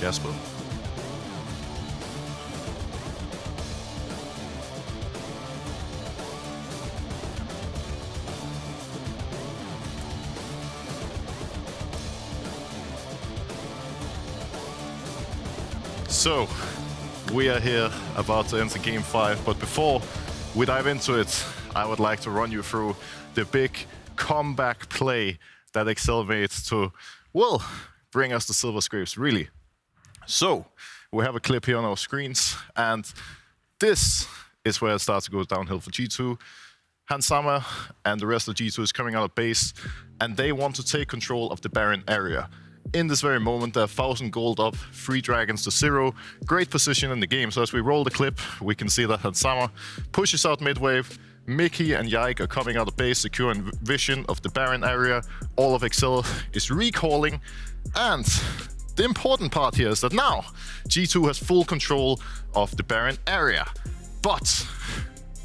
Casper. So, we are here about to enter Game 5, but before we dive into it, I would like to run you through the big comeback play that Excel made to, well, bring us the silver scrapes, really. So, we have a clip here on our screens, and this is where it starts to go downhill for G2. Hansama and the rest of G2 is coming out of base, and they want to take control of the Baron area. In this very moment, they're 1,000 gold up, 3 dragons to 0. Great position in the game. So as we roll the clip, we can see that Hansama pushes out mid-wave. Mikyx and Yike are coming out of base, securing vision of the Baron area. All of Excel is recalling. And the important part here is that now G2 has full control of the Baron area. But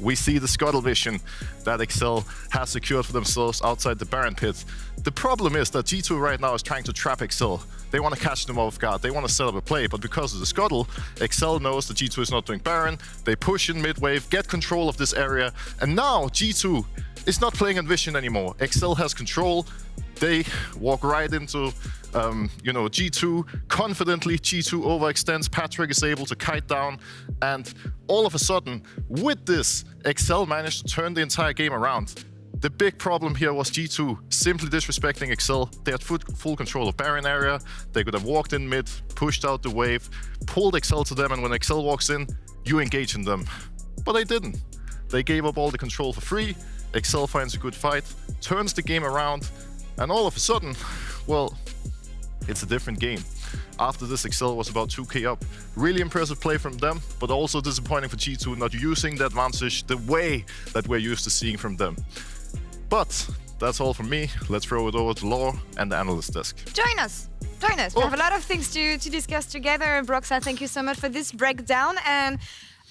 we see the scuttle vision that Excel has secured for themselves outside the Baron pit. The problem is that G2 right now is trying to trap Excel. They want to catch them off guard, they want to set up a play, but because of the scuttle, Excel knows that G2 is not doing Baron. They push in mid-wave, get control of this area, and now G2 is not playing on vision anymore. Excel has control. They walk right into G2 confidently. G2 overextends. Patrik is able to kite down, and all of a sudden, with this, Excel managed to turn the entire game around. The big problem here was G2 simply disrespecting Excel. They had full control of Baron area. They could have walked in mid, pushed out the wave, pulled Excel to them, and when Excel walks in, you engage in them. But they didn't. They gave up all the control for free. Excel finds a good fight, turns the game around, and all of a sudden, well, it's a different game. After this, Excel was about 2k up. Really impressive play from them, but also disappointing for G2 not using the advantage the way that we're used to seeing from them. But that's all from me. Let's throw it over to Laure and the analyst desk. Join us. Join us. We have a lot of things to discuss together. Broxa, thank you so much for this breakdown. And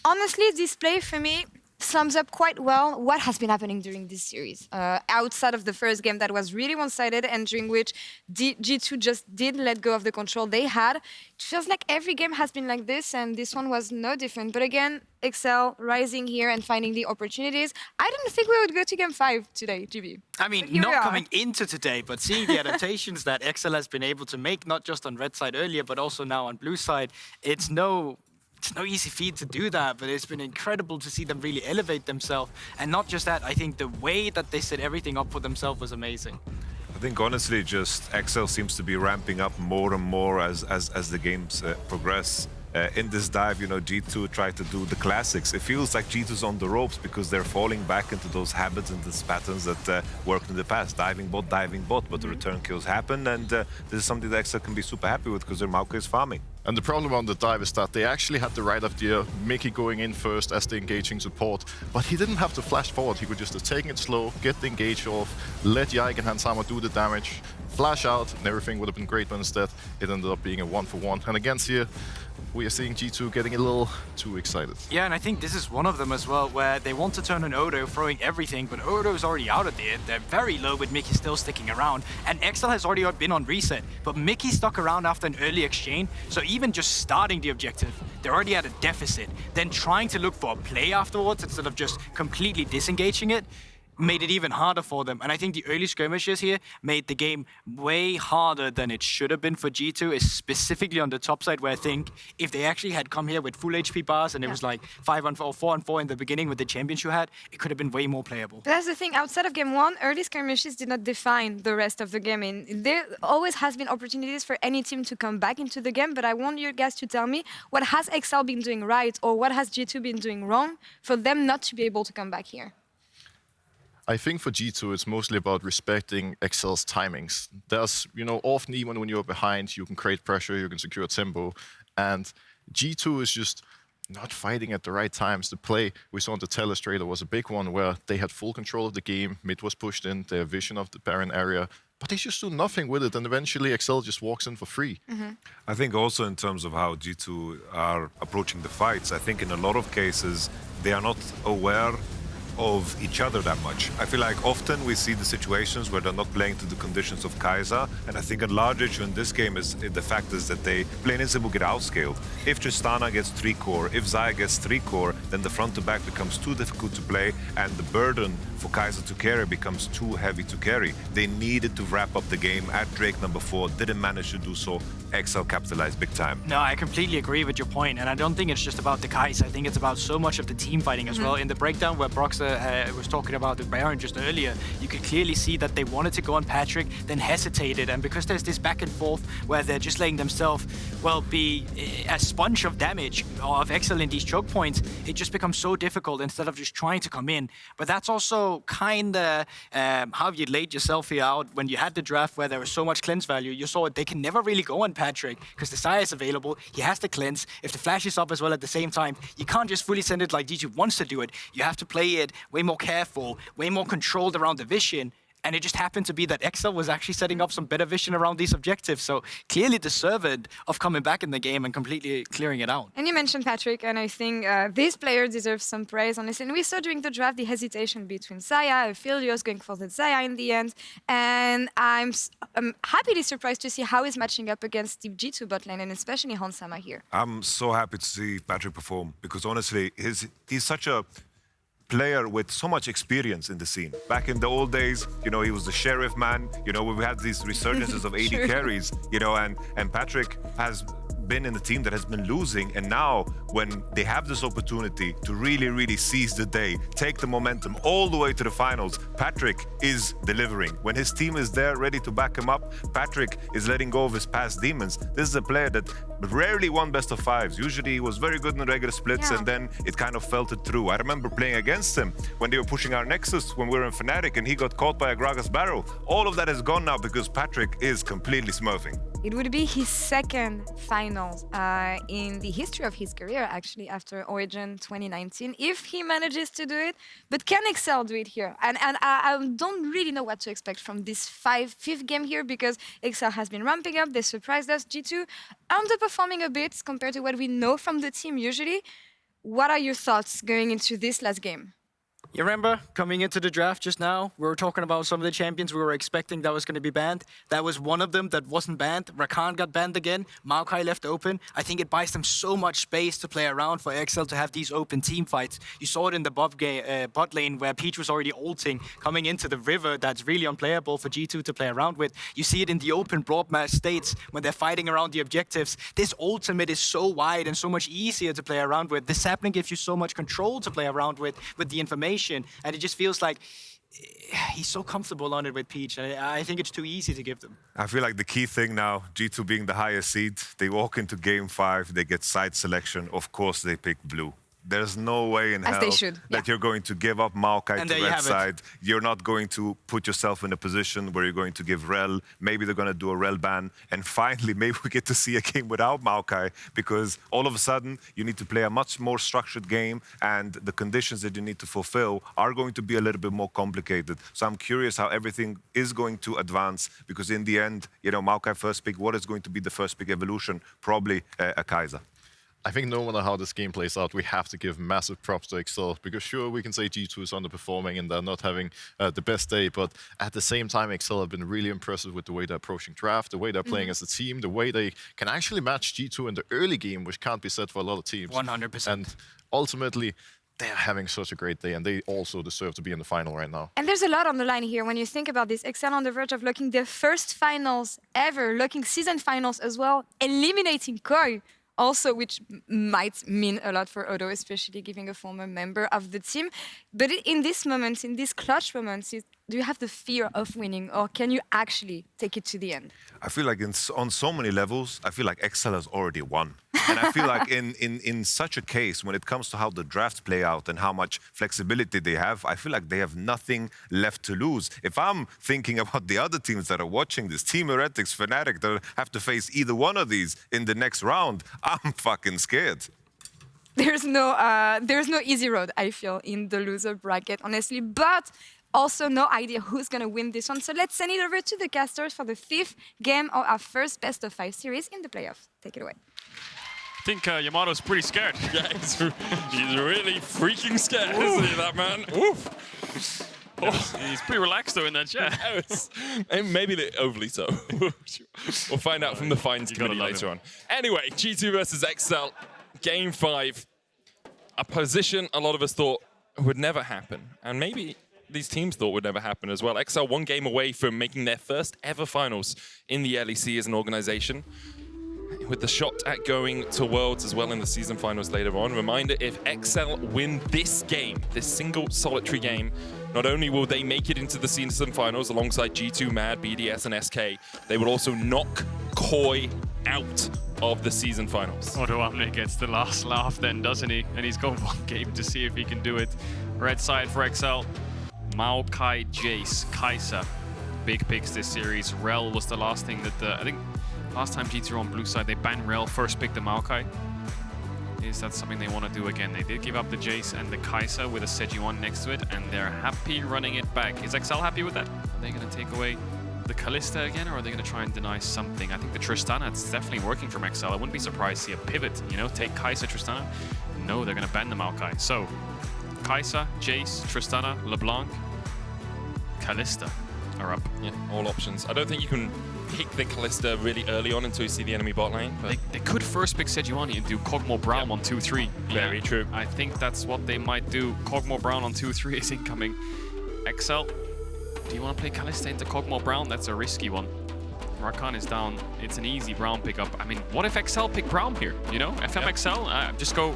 honestly, this play for me sums up quite well what has been happening during this series. Outside of the first game that was really one-sided and during which G2 just did let go of the control they had, it feels like every game has been like this, and this one was no different. But again, Excel rising here and finding the opportunities. I didn't think we would go to game 5 today, GB. I mean, not coming into today, but seeing the adaptations that Excel has been able to make, not just on red side earlier, but also now on blue side, it's no easy feat to do that, but it's been incredible to see them really elevate themselves. And not just that, I think the way that they set everything up for themselves was amazing. I think honestly, just Excel seems to be ramping up more and more as the games progress. In this dive, G2 tried to do the classics. It feels like G2's on the ropes because they're falling back into those habits and these patterns that worked in the past. Diving bot, but the return kills happen, and this is something that Excel can be super happy with because their Maokai is farming. And the problem on the dive is that they actually had the right idea, Mikyx going in first as the engaging support, but he didn't have to flash forward. He could just have taken it slow, get the engage off, let Yike and Hansama do the damage, flash out, and everything would have been great, but instead it ended up being a 1-for-1. And against here, we are seeing G2 getting a little too excited. Yeah, and I think this is one of them as well, where they want to turn on Odo, throwing everything, but Odo's already out of there. They're very low with Mikyx still sticking around, and Excel has already been on reset, but Mikyx stuck around after an early exchange, so even just starting the objective, they're already at a deficit. Then trying to look for a play afterwards instead of just completely disengaging it, made it even harder for them. And I think the early skirmishes here made the game way harder than it should have been for G2, specifically on the top side, where I think if they actually had come here with full HP bars and it was like 5-on-4 or 4-on-4 in the beginning with the champions you had, it could have been way more playable. That's the thing. Outside of game 1, early skirmishes did not define the rest of the game. And there always has been opportunities for any team to come back into the game, but I want you guys to tell me what has Excel been doing right or what has G2 been doing wrong for them not to be able to come back here. I think for G2, it's mostly about respecting Excel's timings. There's, often even when you're behind, you can create pressure, you can secure tempo, and G2 is just not fighting at the right times. The play we saw on the Telestrator was a big one where they had full control of the game, mid was pushed in, their vision of the Baron area, but they just do nothing with it, and eventually Excel just walks in for free. I think also in terms of how G2 are approaching the fights, I think in a lot of cases, they are not aware of each other that much. I feel like often we see the situations where they're not playing to the conditions of Kai'Sa, and I think a large issue in this game is the fact is that they plain and simple get outscaled. If Tristana gets 3 core, if Xayah gets 3 core, then the front to back becomes too difficult to play, and the burden for Kai'Sa to carry becomes too heavy to carry. They needed to wrap up the game at Drake number 4, didn't manage to do so. XL capitalized big time. No, I completely agree with your point, and I don't think it's just about the Kai'Sa. I think it's about so much of the team fighting as well. In the breakdown where Broxa was talking about the Baron just earlier, you could clearly see that they wanted to go on Patrik, then hesitated, and because there's this back and forth where they're just letting themselves, well, be a sponge of damage of XL in these choke points, it just becomes so difficult instead of just trying to come in. But that's also kind of how you laid yourself here out when you had the draft where there was so much cleanse value. You saw they can never really go on Patrik because the Xayah is available, he has the cleanse. If the flash is up as well at the same time, you can't just fully send it like G2 wants to do it. You have to play it way more careful, way more controlled around the vision. And it just happened to be that XL was actually setting up some better vision around these objectives. So clearly deserved of coming back in the game and completely clearing it out. And you mentioned Patrik, and I think this player deserves some praise, honestly. And we saw during the draft the hesitation between Xayah and Philios going for the Xayah in the end. And I'm happily surprised to see how he's matching up against the G2 bot lane, and especially Hansama here. I'm so happy to see Patrik perform because honestly, he's such a player with so much experience in the scene. Back in the old days, you know, he was the sheriff man, you know, we had these resurgences of AD carries, you know, and Patrik has been in a team that has been losing, and now when they have this opportunity to really seize the day, take the momentum all the way to the finals, Patrik is delivering. When his team is there ready to back him up, Patrik is letting go of his past demons. This is a player that rarely won best of 5s. Usually he was very good in the regular splits, and then it kind of filtered through. I remember playing against him when they were pushing our Nexus when we were in Fnatic and he got caught by a Gragas barrel. All of that is gone now because Patrik is completely smurfing. It would be his second finals in the history of his career, actually, after Origin 2019, if he manages to do it. But can XL do it here? And I don't really know what to expect from this fifth game here, because XL has been ramping up. They surprised us. G2 underperforming a bit compared to what we know from the team usually. What are your thoughts going into this last game? You remember coming into the draft just now, we were talking about some of the champions we were expecting that was going to be banned. That was one of them that wasn't banned. Rakan got banned again. Maokai left open. I think it buys them so much space to play around for XL to have these open team fights. You saw it in the bot lane where Peach was already ulting, coming into the river that's really unplayable for G2 to play around with. You see it in the open broad match states when they're fighting around the objectives. This ultimate is so wide and so much easier to play around with. This sapling gives you so much control to play around with the information. And it just feels like he's so comfortable on it with Peach. I think it's too easy to give them. I feel like the key thing now, G2 being the highest seed, they walk into game 5, they get side selection. Of course, they pick blue. There's no way in hell that you're going to give up Maokai to red side. You're not going to put yourself in a position where you're going to give Rel. Maybe they're going to do a Rel ban. And finally, maybe we get to see a game without Maokai, because all of a sudden, you need to play a much more structured game, and the conditions that you need to fulfill are going to be a little bit more complicated. So I'm curious how everything is going to advance, because in the end, you know, Maokai first pick, what is going to be the first pick evolution? Probably a Kai'Sa. I think no matter how this game plays out, we have to give massive props to XL, because sure, we can say G2 is underperforming and they're not having the best day, but at the same time, XL have been really impressive with the way they're approaching draft, the way they're playing as a team, the way they can actually match G2 in the early game, which can't be said for a lot of teams. 100%. And ultimately, they're having such a great day, and they also deserve to be in the final right now. And there's a lot on the line here when you think about this. XL on the verge of looking their first finals ever, looking season finals as well, eliminating Koi. Also, which might mean a lot for Odo, especially giving a former member of the team. But in this moment, in these clutch moments, do you have the fear of winning, or can you actually take it to the end? I feel like on so many levels, I feel like XL has already won. And I feel like in such a case, when it comes to how the drafts play out and how much flexibility they have, I feel like they have nothing left to lose. If I'm thinking about the other teams that are watching this, Team Heretics, Fnatic, that have to face either one of these in the next round, I'm fucking scared. There's no easy road, I feel, in the loser bracket, honestly, but also no idea who's going to win this one. So let's send it over to the casters for the 5th game of our first best of 5 series in the playoffs. Take it away. think Yamato's pretty scared. Yeah, he's really freaking scared, isn't he, that man? Oof. Oh, he's pretty relaxed though in that chat. Maybe overly so. We'll find out from the fines committee later on. Anyway, G2 versus XL, Game 5. A position a lot of us thought would never happen, and maybe these teams thought would never happen as well. XL 1 game away from making their first ever finals in the LEC as an organization, with the shot at going to Worlds as well in the season finals later on. Reminder, if XL win this game, this single solitary game, not only will they make it into the season finals alongside G2, MAD, BDS, and SK, they will also knock Koi out of the season finals. Odoamne gets the last laugh then, doesn't he? And he's got 1 game to see if he can do it. Red side for XL. Maokai, Jayce, Kai'Sa. Big picks this series. Rel was the last thing that I think last time G2 on blue side, they banned Rel, first picked the Maokai. Is that something they want to do again? They did give up the Jayce and the Kai'Sa with a Sejuani next to it, and they're happy running it back. Is XL happy with that? Are they going to take away the Kalista again, or are they going to try and deny something? I think the Tristana, it's definitely working from XL. I wouldn't be surprised to see a pivot, you know, take Kai'Sa, Tristana. No, they're going to ban the Maokai. So, Kai'Sa, Jayce, Tristana, LeBlanc, Kalista are up. Yeah, all options. I don't think you can pick the Kalista really early on until you see the enemy bot lane. But They could first pick Sejuani and do Kog'Maw Braum on 2-3. Very true. I think that's what they might do. Kog'Maw Braum on 2-3 is incoming. XL, do you want to play Kalista into Kog'Maw Braum? That's a risky one. Rakan is down. It's an easy Braum pickup. I mean, what if XL pick Braum here? You know, FMXL, just go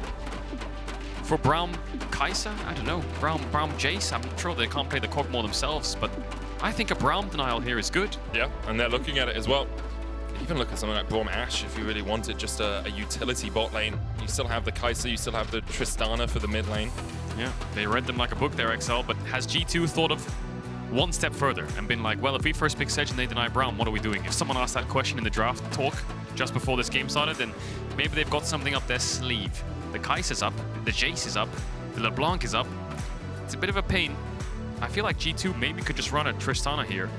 for Braum Kai'Sa? I don't know. Braum Jayce? I'm sure they can't play the Kog'Maw themselves, but I think a Braum denial here is good. Yeah, and they're looking at it as well. Even look at something like Braum Ashe if you really wanted just a utility bot lane. You still have the Kai'Sa, you still have the Tristana for the mid lane. Yeah, they read them like a book there, XL, but has G2 thought of 1 step further and been like, well, if we first pick Sej and they deny Braum, what are we doing? If someone asked that question in the draft talk just before this game started, then maybe they've got something up their sleeve. The Kai'Sa's up, the Jayce is up, the LeBlanc is up. It's a bit of a pain. I feel like G2 maybe could just run a Tristana here.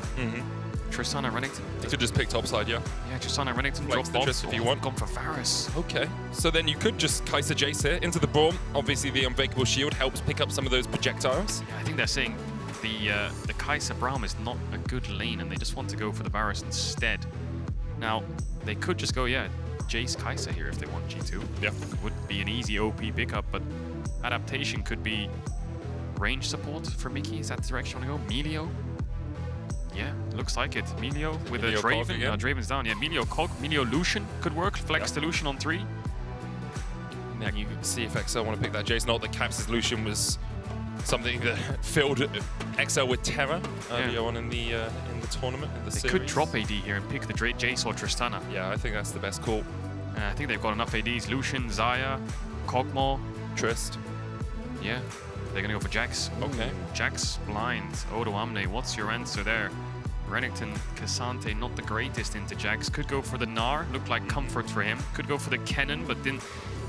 Tristana Renekton. You could just pick topside, yeah? Yeah, Tristana Renekton, drop the bots. Trist if you want. Gone for Varus. Okay, so then you could just Kai'Sa Jayce here into the Braum. Obviously the Unbreakable Shield helps pick up some of those projectiles. Yeah, I think they're saying the Kai'Sa Braum is not a good lane and they just want to go for the Varus instead. Now, they could just go, yeah, Jayce Kai'Sa here if they want G2. Yeah. Would be an easy OP pickup, but adaptation could be range support for Mikyx. Is that the direction you want to go? Milio? Yeah, looks like it. Milio with a Draven. Draven's down. Yeah, Milio Cog, Milio Lucian could work. Flex the Lucian on 3. And then you see if XL want to pick that Jayce. Not that Caps' Lucian was something that filled XL with terror earlier on in the tournament, in the series. They could drop AD here and pick the Jayce or Tristana. Yeah, I think that's the best call. I think they've got enough ADs. Lucian, Xayah, Kog'Maw, Trist. Yeah, they're gonna go for Jax. Okay. Jax blind. Odoamne, what's your answer there? Renekton, Cassante, not the greatest into Jax. Could go for the Gnar, looked like comfort for him. Could go for the Kennen, but didn't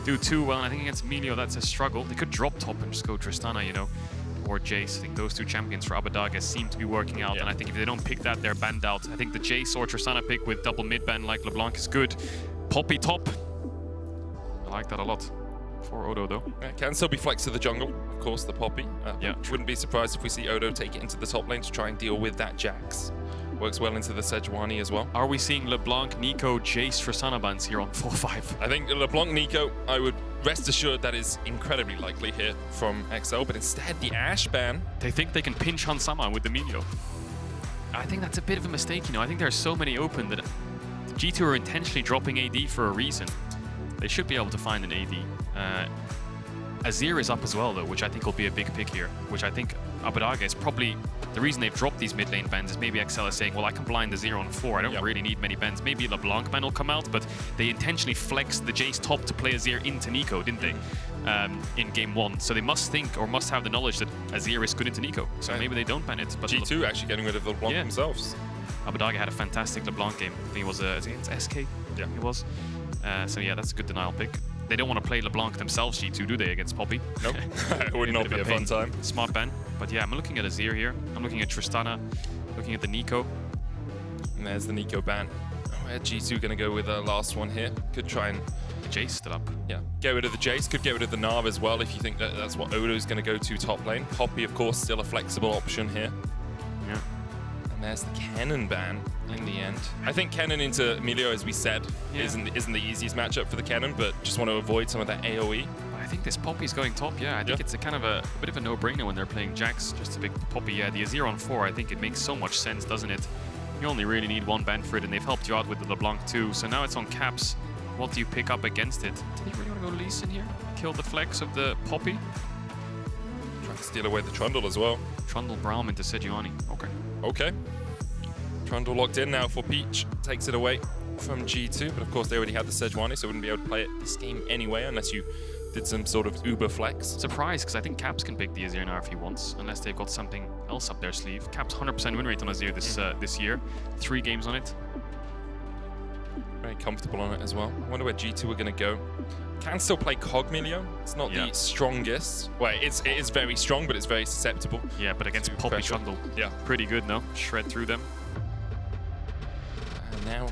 do too well. And I think against Milio, that's a struggle. They could drop top and just go Tristana, you know, or Jayce. I think those 2 champions for Abbedagge seem to be working out. Yeah. And I think if they don't pick that, they're banned out. I think the Jayce or Tristana pick with double mid ban like LeBlanc is good. Poppy top. I like that a lot. For Odo, though. It can still be flex to the jungle, of course, the Poppy. Yeah. Wouldn't be surprised if we see Odo take it into the top lane to try and deal with that Jax. Works well into the Sejuani as well. Are we seeing LeBlanc, Nico, Jayce, Tristana bans here on 4-5? I think LeBlanc, Nico, I would rest assured that is incredibly likely here from XL, but instead the Ashe ban. They think they can pinch Hansama with the Milio. I think that's a bit of a mistake, you know. I think there are so many open that G2 are intentionally dropping AD for a reason. They should be able to find an AD. Azir is up as well, though, which I think will be a big pick here, which I think Abbedagge is probably the reason they've dropped these mid lane bans is maybe XL is saying, well, I can blind Azir on 4. I don't really need many bans. Maybe LeBlanc ban will come out, but they intentionally flexed the Jayce top to play Azir into Nico, didn't they? In game 1. So they must think or must have the knowledge that Azir is good into Nico. So maybe they don't ban it. But G2 actually getting rid of LeBlanc themselves. Abbedagge had a fantastic LeBlanc game. I think it was against SK. Yeah, it was. So yeah, that's a good denial pick. They don't want to play LeBlanc themselves, G2, do they, against Poppy? Nope. It would not be a fun time. Smart ban. But yeah, I'm looking at Azir here. I'm looking at Tristana, looking at the Nico. And there's the Nico ban. Where G2 going to go with the last one here? Could try and Jayce still up. Yeah, get rid of the Jayce, could get rid of the Nav as well if you think that that's what Odo's going to go to top lane. Poppy, of course, still a flexible option here. Yeah. And there's the Kennen ban in the end. I think Kennen into Milio, as we said, isn't the easiest matchup for the Kennen, but just want to avoid some of that AoE. I think this Poppy's going top, yeah. I think it's a kind of a bit of a no-brainer when they're playing Jax, just a big Poppy. Yeah, the Azir on 4, I think it makes so much sense, doesn't it? You only really need one ban for it, and they've helped you out with the LeBlanc too. So now it's on Caps. What do you pick up against it? Did he really want to go Lee Sin here? Kill the flex of the Poppy? Trying to steal away the Trundle as well. Trundle Braum into Sejuani. Okay. Okay. Trundle locked in now for Peach. Takes it away from G2, but of course they already had the Sejuani, so wouldn't be able to play it this game anyway, unless you did some sort of uber flex. Surprised, because I think Caps can pick the Azir now if he wants, unless they've got something else up their sleeve. Caps 100% win rate on Azir this year. 3 games on it. Very comfortable on it as well. I wonder where G2 are going to go. Can still play Milio. It's not the strongest. Well, it is very strong, but it's very susceptible. Yeah, but against Poppy Trundle, pretty good, no? Shred through them. And now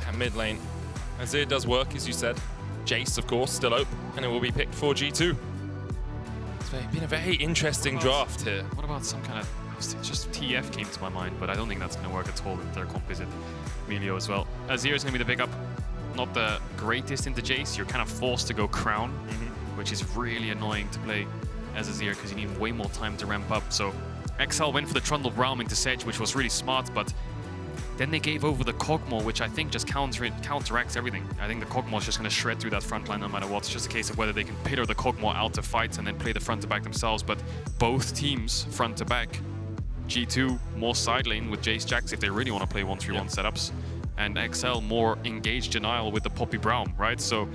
at mid lane, Azir does work, as you said. Jayce, of course, still open, and it will be picked for G2. It's been a very interesting draft here. What about some kind of... Just TF came to my mind, but I don't think that's going to work at all with their composite. Milio as well. Azir is going to be the pickup. Not the greatest into Jayce. You're kind of forced to go Crown, which is really annoying to play as Azir because you need way more time to ramp up. So XL went for the Trundle Braum into Sedge, which was really smart, but then they gave over the Kog'Maw, which I think just counteracts everything. I think the Kog'Maw is just going to shred through that front line no matter what. It's just a case of whether they can pitter the Kog'Maw out to fight and then play the front to back themselves. But both teams, front to back, G2 more side lane with Jayce Jax if they really want to play 1-3-1 setups, and XL more engaged denial with the Poppy Braum, right? So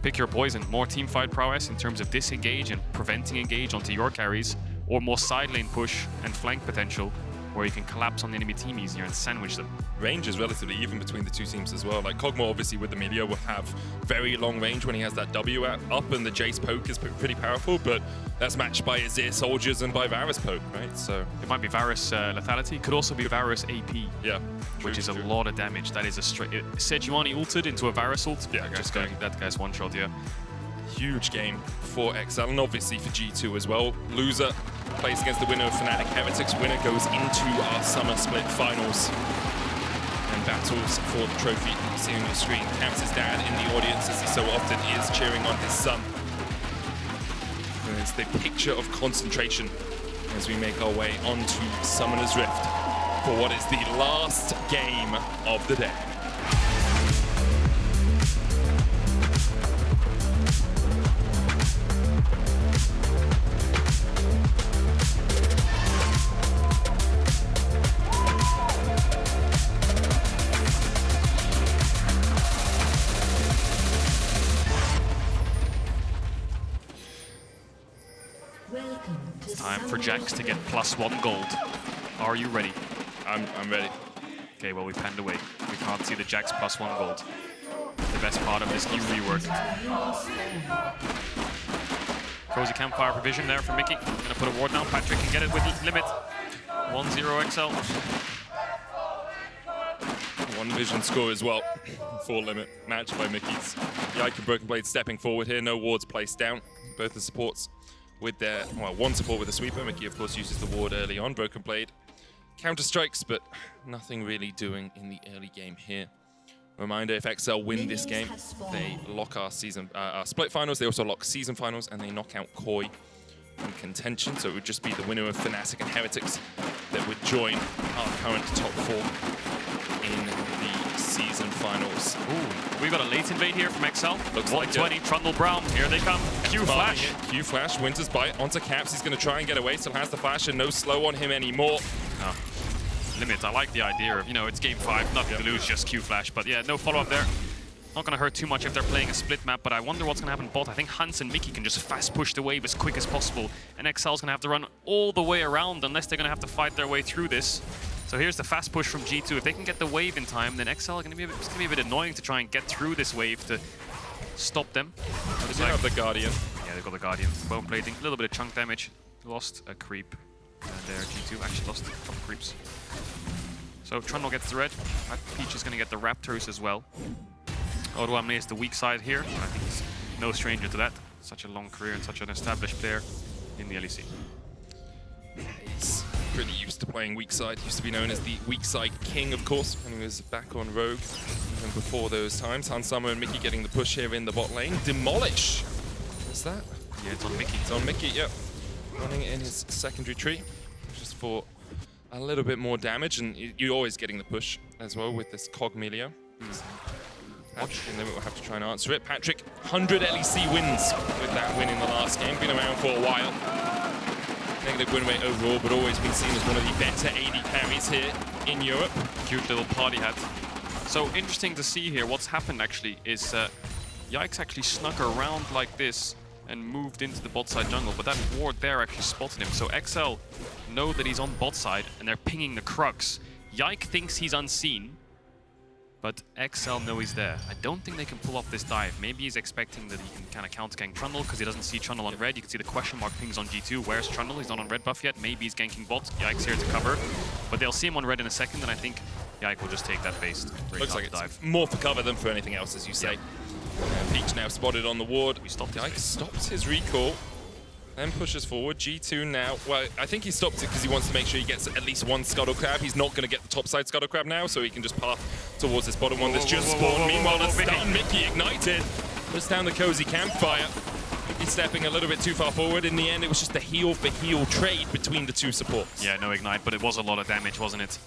pick your poison. More team fight prowess in terms of disengage and preventing engage onto your carries, or more side lane push and flank potential, where you can collapse on the enemy team easier and sandwich them. Range is relatively even between the two teams as well. Like Kog'Maw, obviously, with the Milio will have very long range when he has that W up, and the Jayce poke is pretty powerful, but that's matched by Azir soldiers and by Varus poke, right? So it might be Varus lethality, could also be Varus AP, which is a lot of damage. That is a straight Sejuani ulted into a Varus ult. Yeah, just going that guy's one shot. Yeah, huge game for XL and obviously for G2 as well. Loser plays against the winner of Fnatic Heretics. Winner goes into our Summer Split finals and battles for the trophy. You see on your screen, Caps' dad in the audience, as he so often is, cheering on his son. It's the picture of concentration as we make our way onto Summoner's Rift for what is the last game of the day. Time for Jax to get +1 gold. Are you ready? I'm ready. Okay, well, we panned away. We can't see the Jax +1 gold. The best part of this new rework. Cozy campfire provision there for Mikyx. Gonna put a ward down. Patrik can get it with limit. 1-0 XL. One vision score as well. 4 limit matched by Mikyx. Yike and BrokenBlade stepping forward here. No wards placed down. Both the supports with their, well, one support with the sweeper. Mikyx, of course, uses the ward early on. BrokenBlade counter strikes, but nothing really doing in the early game here. Reminder, if XL win this game, they lock our split finals. They also lock season finals, and they knock out Koi from contention. So it would just be the winner of Fnatic and Heretics that would join our current top 4 in the season finals. Ooh, we got a late invade here from XL. Looks 120, like Trundle Braum. Here they come. Q flash. Q flash, Winter's bite onto Caps. He's going to try and get away. Still has the flash and no slow on him anymore. Oh. Limit, I like the idea of, it's game 5, nothing to lose, just Q flash. But yeah, no follow-up there. Not going to hurt too much if they're playing a split map, but I wonder what's going to happen bot. I think Hans and Mikyx can just fast push the wave as quick as possible, and XL's going to have to run all the way around unless they're going to have to fight their way through this. So here's the fast push from G2. If they can get the wave in time, then XL are going to be a bit annoying to try and get through this wave to stop them. They have the Guardian. Yeah, they've got the Guardian. Bone plating, a little bit of chunk damage. Lost a creep. And there, G2 actually lost a couple creeps. So Trundle gets the red. Peach is going to get the Raptors as well. Odoamne is the weak side here. I think he's no stranger to that. Such a long career and such an established player in the LEC. He's pretty used to playing weak side. Used to be known as the weak side king, of course, when he was back on Rogue. Even before those times, HunSummer and Mikyx getting the push here in the bot lane. Demolish! What's that? Yeah, it's on Mikyx. It's on Mikyx, yep. Running in his secondary tree, just for a little bit more damage, and you're always getting the push as well with this Cog Milio. Patrik and then we'll have to try and answer it. Patrik, 100 LEC wins with that win in the last game. Been around for a while. Negative win rate overall, but always been seen as one of the better AD carries here in Europe. Cute little party hat. So interesting to see here. What's happened actually is Yike actually snuck around like this and moved into the bot side jungle, but that ward there actually spotted him. So XL know that he's on bot side and they're pinging the Crux. Yike thinks he's unseen, but XL know he's there. I don't think they can pull off this dive. Maybe he's expecting that he can kind of counter-gank Trundle because he doesn't see Trundle on red. You can see the question mark pings on G2. Where's Trundle? He's not on red buff yet. Maybe he's ganking bot. Yike's here to cover, but they'll see him on red in a second, and I think Yike will just take that base. Looks like it's more for cover than for anything else, as you say. And Peach now spotted on the ward. We stopped Yike stops his recall, then pushes forward. G2 now, well, I think he stopped it because he wants to make sure he gets at least one Scuttle Crab. He's not going to get the top side Scuttle Crab now, so he can just path towards this bottom one that's just spawned. Meanwhile, the stun Mikyx ignited. Puts down the cozy campfire. He's stepping a little bit too far forward. In the end, it was just a heal for heal trade between the two supports. Yeah, no ignite, but it was a lot of damage, wasn't it?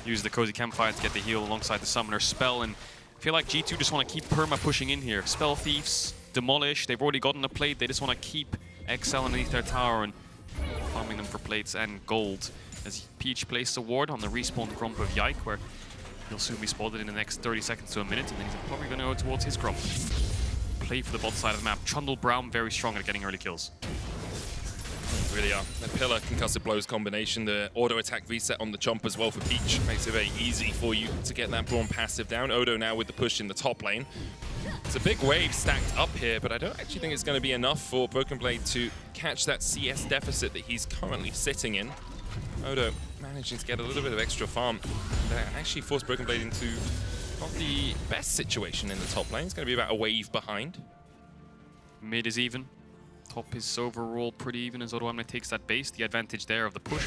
Use the cozy campfire to get the heal alongside the summoner spell, and I feel like G2 just want to keep perma pushing in here. Spell Thieves, Demolish, they've already gotten a plate. They just want to keep XL underneath their tower and farming them for plates and gold. As Peach placed a ward on the respawn Gromp of Yike, where he'll soon be spotted in the next 30 seconds to a minute, and then he's probably going to go towards his Gromp. Play for the bot side of the map. Trundle, Braum, very strong at getting early kills. Really are. The pillar concussive blows combination, the auto attack reset on the chomp as well for Peach makes it very easy for you to get that Braum passive down. Odo now with the push in the top lane. It's a big wave stacked up here, but I don't actually think it's going to be enough for BrokenBlade to catch that CS deficit that he's currently sitting in. Odo managing to get a little bit of extra farm that actually forced BrokenBlade into not the best situation in the top lane. It's going to be about a wave behind. Mid is even. Top is overall pretty even as Odoamne takes that base. The advantage there of the push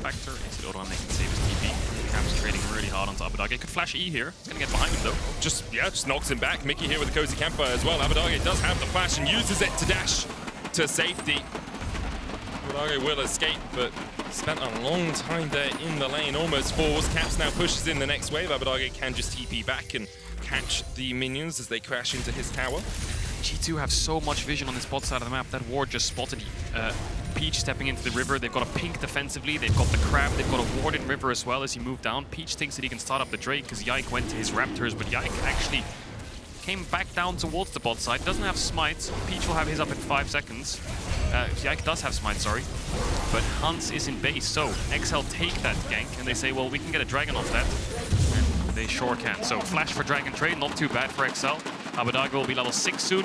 factor is that Odoamne can save his TP. Camp's trading really hard onto Abbedagge. Could flash E here. It's going to get behind him though. Just knocks him back. Mikyx here with the cozy campfire as well. Abbedagge does have the flash and uses it to dash to safety. Abbedagge will escape, but spent a long time there in the lane. Almost falls. Caps now pushes in the next wave. Abbedagge can just TP back and catch the minions as they crash into his tower. G2 have so much vision on this bot side of the map. That ward just spotted Peach stepping into the river. They've got a pink defensively. They've got the crab. They've got a ward in river as well as he moved down. Peach thinks that he can start up the Drake because Yike went to his Raptors, but Yike actually came back down towards the bot side. Doesn't have smite. Peach will have his up in 5 seconds. Yike does have smite, sorry. But Hans is in base, so XL take that gank and they say, well, we can get a dragon off that. And they sure can. So flash for dragon trade, not too bad for XL. Abbedagge will be level 6 soon.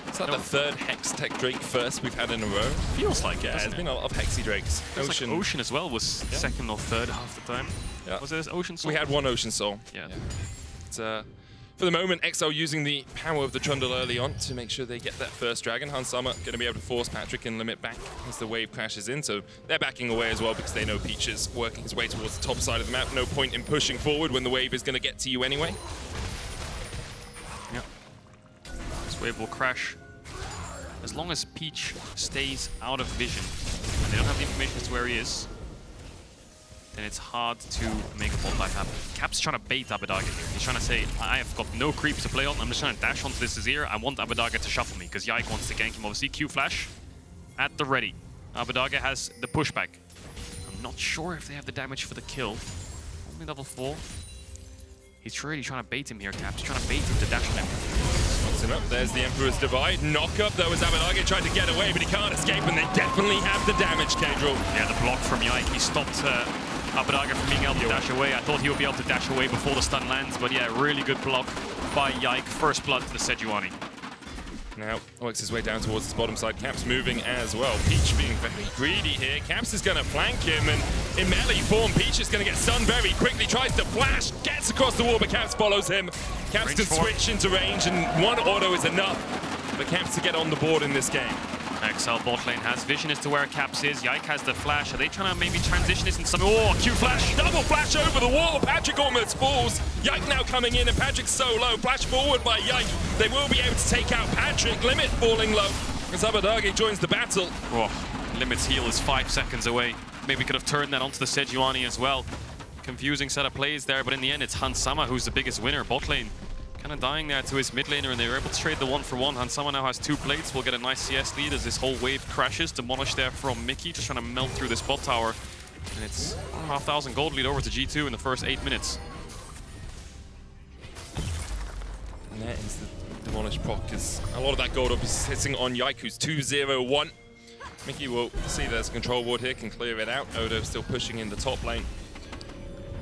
Is that the third Hex Tech Drake first we've had in a row? Feels like it, Yeah, there's been a lot of Hexy Drakes. Ocean. Like Ocean as well was second or third half the time. Yeah. Was it Ocean Soul? We had one Ocean Soul. Yeah. It's, for the moment, XL using the power of the Trundle early on to make sure they get that first dragon. HunSummer going to be able to force Patrik and limit back as the wave crashes in. So they're backing away as well because they know Peach is working his way towards the top side of the map. No point in pushing forward when the wave is going to get to you anyway. Yeah. This wave will crash. As long as Peach stays out of vision and they don't have the information as to where he is, then it's hard to make a bot dive happen. Cap's trying to bait Abbedagge here. He's trying to say, I have got no creeps to play on. I'm just trying to dash onto this Azir. I want Abbedagge to shuffle me because Yike wants to gank him. Obviously, Q flash at the ready. Abbedagge has the pushback. I'm not sure if they have the damage for the kill. Only level 4. He's really trying to bait him here, Cap. He's trying to bait him to dash on him. Knocks him up. There's the Emperor's Divide. Knock up though as Abbedagge tried to get away, but he can't escape, and they definitely have the damage, Caedrel. Yeah, the block from Yike. He stopped Abbedagge from being able to dash away. I thought he would be able to dash away before the stun lands, but yeah, really good block by Yike. First blood to the Sejuani. Now works his way down towards this bottom side. Caps moving as well. Peach being very greedy here. Caps is going to flank him, and in melee form, Peach is going to get stunned very quickly. Tries to flash, gets across the wall, but Caps follows him. Caps can switch into range, and one auto is enough for Caps to get on the board in this game. XL bot lane has vision as to where Caps is. Yike has the flash. Are they trying to maybe transition this in some... Oh, Q flash! Double flash over the wall. Patrik almost falls. Yike now coming in, and Patrik's so low. Flash forward by Yike. They will be able to take out Patrik. Limit falling low as Abbedagge joins the battle. Oh, Limit's heal is 5 seconds away. Maybe could have turned that onto the Sejuani as well. Confusing set of plays there, but in the end, it's Hansama who's the biggest winner. Bot lane kind of dying there to his mid laner, and they were able to trade the 1-for-1. Hansama now has 2 plates. We'll get a nice CS lead as this whole wave crashes. Demolished there from Mikyx, just trying to melt through this bot tower. And it's 1,500 gold lead over to G2 in the first 8 minutes. And that is the demolished proc, because a lot of that gold up is sitting on Yike, who's 2-0-1. Mikyx will see there's a control ward here, can clear it out. Odo still pushing in the top lane.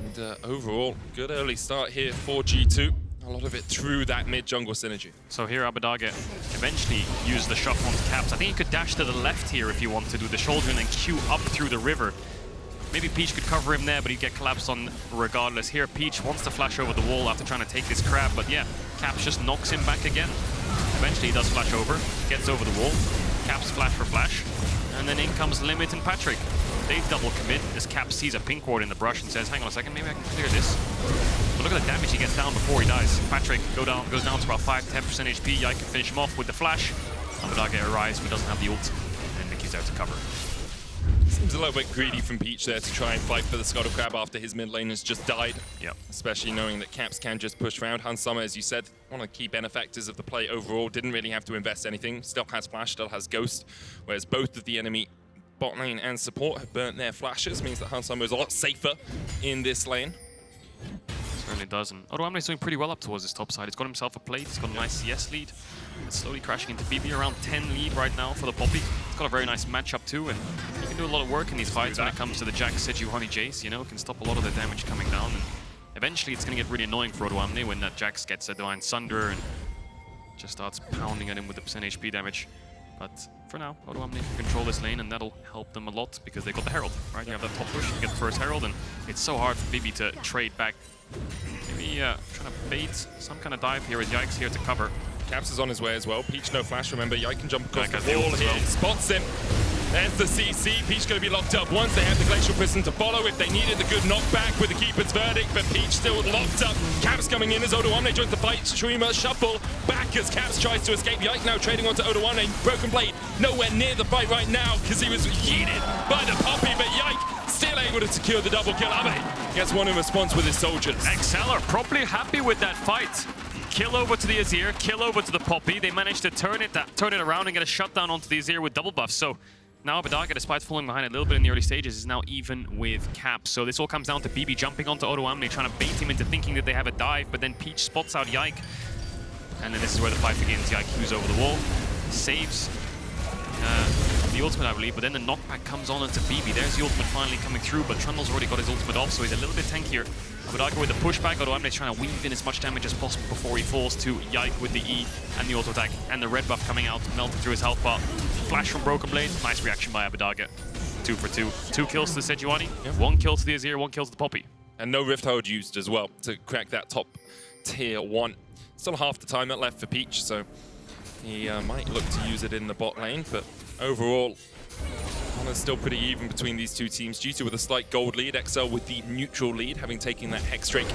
And overall, good early start here for G2. A lot of it through that mid-jungle synergy. So here Abbedagge eventually used the shot onto Caps. I think he could dash to the left here if you want to do the shoulder and then queue up through the river. Maybe Peach could cover him there, but he'd get collapsed on regardless. Here Peach wants to flash over the wall after trying to take this crab, but yeah, Caps just knocks him back again. Eventually he does flash over, gets over the wall. Caps flash for flash, and then in comes Limit and Patrik. They double commit as Caps sees a pink ward in the brush and says, hang on a second, maybe I can clear this. But look at the damage he gets down before he dies. Patrik goes down to about 5-10% HP. Yike can finish him off with the flash. Abbedagge arrives but doesn't have the ult, and Mikyx's out to cover. Seems a little bit greedy from Peach there to try and fight for the Scuttle Crab after his mid lane has just died. Yep. Especially knowing that Caps can just push around. Hansama, as you said, one of the key benefactors of the play overall, didn't really have to invest anything. Still has flash, still has ghost, whereas both of the enemy bot lane and support have burnt their flashes. Means that Hansama is a lot safer in this lane. Certainly does, and Odoamne is doing pretty well up towards his top side. He's got himself a plate, he's got a nice CS lead. It's slowly crashing into BB, around 10 lead right now for the Poppy. He's got a very nice matchup too, and he can do a lot of work in these fights when it comes to the Jack, Sejuani, Jayce, you know, can stop a lot of the damage coming down. And eventually it's going to get really annoying for Odoamne when that Jax gets a Divine Sunder and just starts pounding at him with the percent HP damage. But for now, Odoamne can control this lane, and that'll help them a lot because they got the Herald, right? You have that top push, you get the first Herald, and it's so hard for BB to trade back. Maybe trying to bait some kind of dive here as Yike's here to cover. Caps is on his way as well. Peach no flash, remember. Yike can jump across the wall wall here. Spots him. There's the CC. Peach going to be locked up once. They have the Glacial Prison to follow if they needed the good knockback with the Keeper's Verdict, but Peach still locked up. Caps coming in as Odoamne joins the fight. Streamer shuffle back as Caps tries to escape. Yike now trading onto Odoamne. Brokenblade nowhere near the fight right now because he was yeeted by the Poppy, but Yike still able to secure the double kill. Abbedagge gets one in response with his soldiers. XL are probably happy with that fight. Kill over to the Azir, kill over to the Poppy. They managed to turn it around and get a shutdown onto the Azir with double buffs. So now Abbedagge, despite falling behind a little bit in the early stages, is now even with Caps. So this all comes down to BB jumping onto Odoamne, trying to bait him into thinking that they have a dive, but then Peach spots out Yike. And then this is where the fight begins. Yike moves over the wall, saves the ultimate, I believe, but then the knockback comes on into BB. There's the ultimate finally coming through, but Trundle's already got his ultimate off, so he's a little bit tankier. Abbedagge with the pushback. Odoamne's trying to weave in as much damage as possible before he falls to Yike with the E and the auto attack, and the red buff coming out, melting through his health bar. Flash from BrokenBlade. Nice reaction by Abbedagge. 2 for 2. 2 kills to the Sejuani, 1 kill to the Azir, 1 kill to the Poppy. And no Rift Hold used as well to crack that top tier 1. Still half the time left for Peach, so he might look to use it in the bot lane, but overall, it's still pretty even between these two teams. G2 with a slight gold lead, XL with the neutral lead, having taken that Hex Drake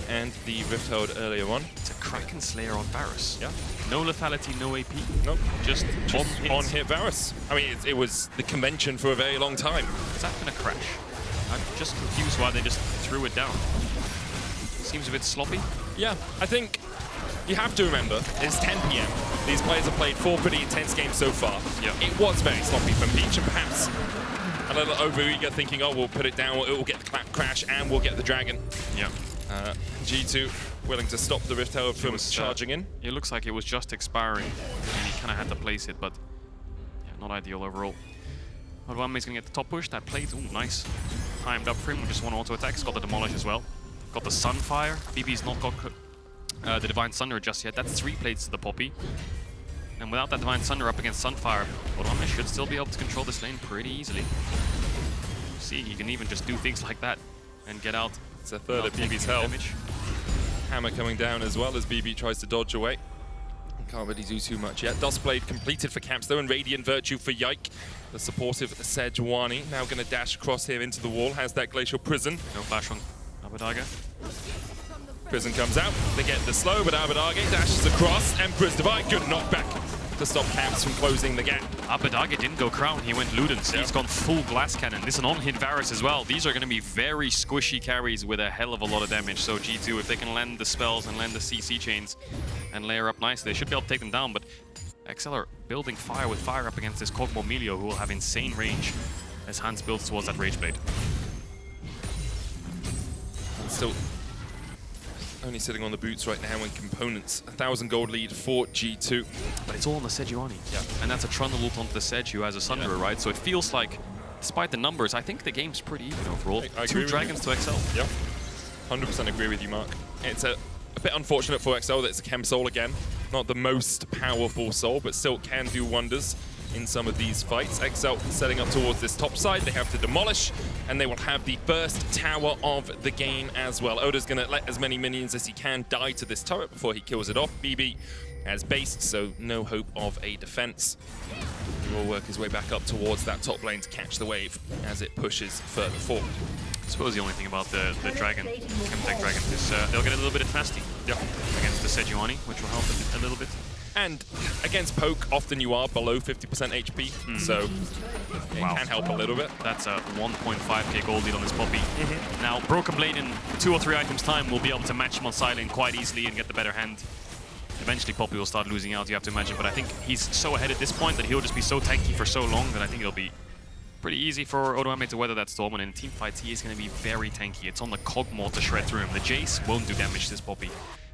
and the Rift Hold earlier on. It's a Kraken Slayer on Varus. Yeah. No lethality, no AP. Nope. Just on hit Varus. I mean, it was the convention for a very long time. Is that gonna crash? I'm just confused why they just threw it down. Seems a bit sloppy. Yeah, I think you have to remember, it's 10 PM. These players have played 4 pretty intense games so far. Yeah. It was very sloppy from Peach, and perhaps a little over-eager, thinking, oh, we'll put it down, it will get the crash, and we'll get the Dragon. Yeah. G2 willing to stop the Rift Herald from charging in. It looks like it was just expiring, and he kind of had to place it, but yeah, not ideal overall. Odoamne's going to get the top push, that plate, ooh, nice. Timed up for him, just one auto attack, he's got the Demolish as well. Got the Sunfire, BB's not got the Divine Sunder just yet. That's 3 plates to the Poppy. And without that Divine Sunder up against Sunfire, Odoamne should still be able to control this lane pretty easily. See, he can even just do things like that and get out. It's a third of BB's health. Hammer coming down as well as BB tries to dodge away. Can't really do too much yet. Duskblade completed for Caps though, and Radiant Virtue for Yike. The supportive Sejuani now going to dash across here into the wall. Has that Glacial Prison. No flash on Abbedagge. Prison comes out. They get the slow, but Abbedagge dashes across. Emperor's Divide. Good knockback to stop Caps from closing the gap. Abbedagge didn't go Crown, he went Ludens. He's gone full Glass Cannon. This is an on-hit Varus as well. These are going to be very squishy carries with a hell of a lot of damage. So G2, if they can land the spells and land the CC chains and layer up nice, they should be able to take them down. But XL are building fire with fire up against this Kog'Maw Milio, who will have insane range as Hans builds towards that Rage Blade. Still only sitting on the boots right now in components. 1,000 gold lead for G2. But it's all on the Sejuani. Yeah. And that's a Trundle ult onto the Sej who has a Sunderer, right? So it feels like, despite the numbers, I think the game's pretty even overall. I Two Dragons to XL. Yep. 100% agree with you, Mark. It's a bit unfortunate for XL that it's a Chem Soul again. Not the most powerful soul, but still can do wonders in some of these fights. XL setting up towards this top side. They have to demolish, and they will have the first tower of the game as well. Oda's going to let as many minions as he can die to this turret before he kills it off. BB has based, so no hope of a defense. He will work his way back up towards that top lane to catch the wave as it pushes further forward. I suppose the only thing about the Dragon, Chemtech Dragon, is they'll get a little bit of nasty against the Sejuani, which will help a little bit. And against poke, often you are below 50% HP, so it can help a little bit. That's a 1.5k gold lead on this Poppy. Now, BrokenBlade in 2 or 3 items time will be able to match him on silent quite easily and get the better hand. Eventually, Poppy will start losing out, you have to imagine, but I think he's so ahead at this point that he'll just be so tanky for so long that I think it'll be pretty easy for Odoamne to weather that storm, and in team fights, he is going to be very tanky. It's on the Kog'Maw to shred through him. The Jayce won't do damage to this Poppy.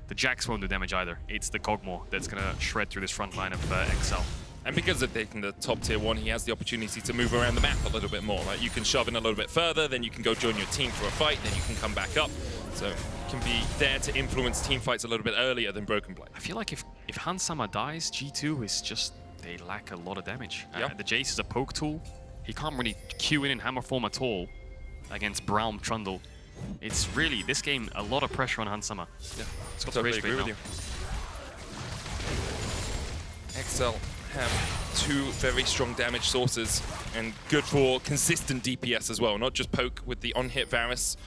The Jax won't do damage either. It's the Kog'Maw that's going to shred through this front line of XL. And because of taking the top tier 1, he has the opportunity to move around the map a little bit more. Like, you can shove in a little bit further, then you can go join your team for a fight, then you can come back up. So you can be there to influence team fights a little bit earlier than BrokenBlade. I feel like if Hans Sama dies, G2 is just, they lack a lot of damage. The Jayce is a poke tool. He can't really queue in hammer form at all against Braum Trundle. It's really, this game, a lot of pressure on Hans Sama. Yeah, totally agree with you. XL have 2 very strong damage sources and good for consistent DPS as well, not just poke with the on-hit Varus.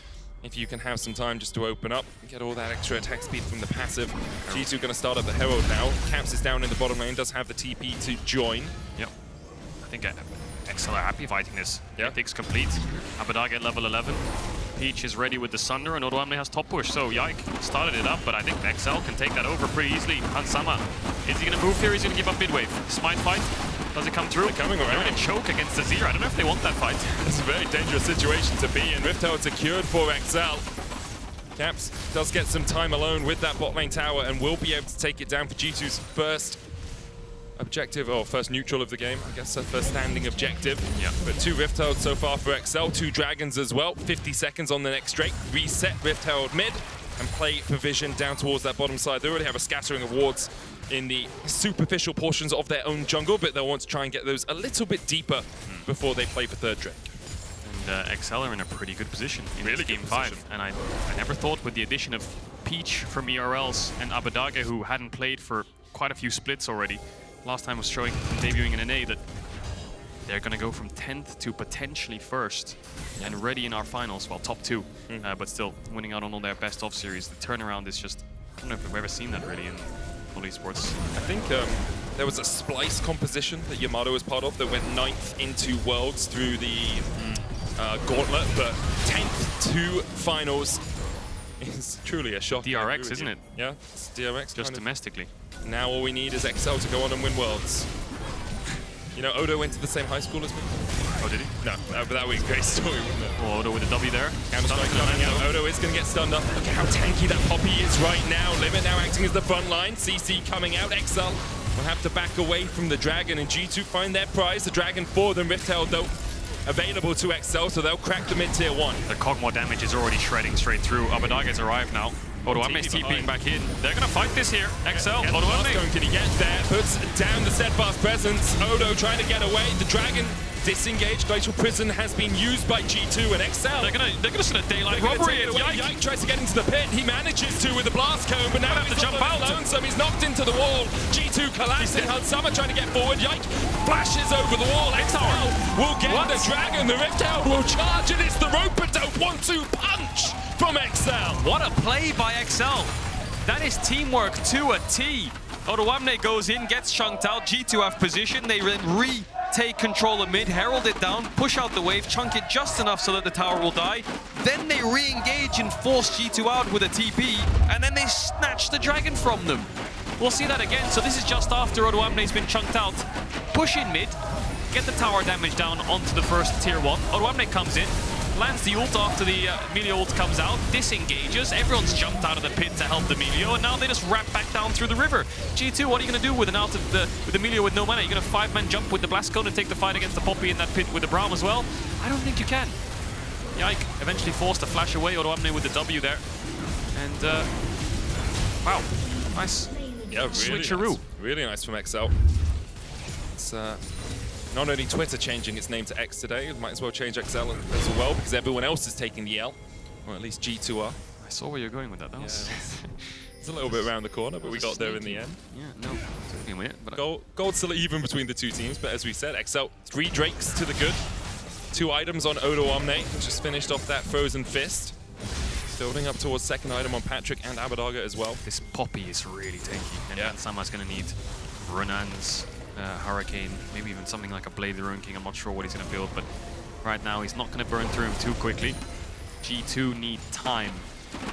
If you can have some time just to open up and get all that extra attack speed from the passive. G2 going to start up the Herald now. Caps is down in the bottom lane, does have the TP to join. Yep. I think XL are happy fighting this. Yeah. Mikyx complete. Abbedagge at level 11. Peach is ready with the Sunder, and Odoamne has top push, so Yike started it up, but I think XL can take that over pretty easily. Hans Sama, is he going to move here? He's going to give up mid wave. Smite fight, does it come through? They're coming around. They're in a choke against Azir. I don't know if they want that fight. It's a very dangerous situation to be in. Rift Herald secured for XL. Caps does get some time alone with that bot lane tower and will be able to take it down for G2's first objective, or first neutral of the game, I guess, first standing objective. Yeah. But 2 Rift Heralds so far for XL, 2 Dragons as well. 50 seconds on the next Drake. Reset Rift Herald mid and play for vision down towards that bottom side. They already have a scattering of wards in the superficial portions of their own jungle, but they'll want to try and get those a little bit deeper before they play for 3rd Drake. And XL are in a pretty good position in this game 5. And I never thought with the addition of Peach from ERLs and Abbedagge, who hadn't played for quite a few splits already, last time was showing, debuting in NA, that they're going to go from 10th to potentially 1st and ready in our finals, well, top 2, but still winning out on all their best of series. The turnaround is just, I don't know if we've ever seen that really in all esports. I think there was a splice composition that Yamato was part of that went 9th into Worlds through the gauntlet, but 10th to finals is truly a shock. DRX, isn't it? Yeah, it's DRX. Just domestically. Now all we need is XL to go on and win Worlds. You know, Odo went to the same high school as me. Oh, did he? No, but that would be a great story, wouldn't it? Oh, Odo with a W there. Counter-strike coming out. Odo is going to get stunned up. Look at how tanky that Poppy is right now. Limit now acting as the front line. CC coming out. XL will have to back away from the Dragon, and G2 find their prize. The Dragon for them. Rift Herald, though, available to XL, so they'll crack the mid-tier 1. The Kog'Maw damage is already shredding straight through. Abbedagge's arrived now. Odoamne's TPing back in. They're going to fight this here. XL, Odoamne. Can he get there? Puts down the steadfast presence. Odo trying to get away. The Dragon Disengage. Glacial Prison has been used by G2 and XL. They're gonna sort of daylight robbery. Yike tries to get into the pit. He manages to with the blast cone, but now have to jump out. Lonesome. He's knocked into the wall. G2 collapsing. Hansama trying to get forward. Yike flashes over the wall. XL will get the dragon. The Rift Herald will charge, and it's the rope-a-dope 1-2 punch from XL. What a play by XL. That is teamwork to a T. Odoamne goes in, gets chunked out. G2 have position. They then retake control of mid, herald it down, push out the wave, chunk it just enough so that the tower will die. Then they re-engage and force G2 out with a TP, and then they snatch the dragon from them. We'll see that again. So this is just after Odoamne's been chunked out. Push in mid, get the tower damage down onto the first tier 1. Odoamne comes in, lands the ult after the Milio ult comes out, disengages, everyone's jumped out of the pit to help the Milio, and now they just wrap back down through the river. G2, what are you going to do with an out of the Milio with no mana? You're going to 5-man jump with the Blast Cone and take the fight against the Poppy in that pit with the Braum as well? I don't think you can. Yike eventually forced to flash away, Odoamne with the W there. And, wow, nice. Yeah, really switcheroo. Nice. Really nice from XL. It's not only Twitter changing its name to X today, it might as well change XL as well, because everyone else is taking the L, or at least G2 are. I saw where you're going with that. That was... It's a little bit around the corner, but we got there in the end. Yeah, no, took me a minute. But Gold still even between the two teams, but as we said, XL 3 Drakes to the good. 2 items on Odoamne, just finished off that Frozen Fist. Building up towards second item on Patrik and Abbedagge as well. This Poppy is really tanky, and Hansama's going to need Renan's Hurricane, maybe even something like a Blade the Ruin King. I'm not sure what he's going to build, but right now he's not going to burn through him too quickly. G2 need time,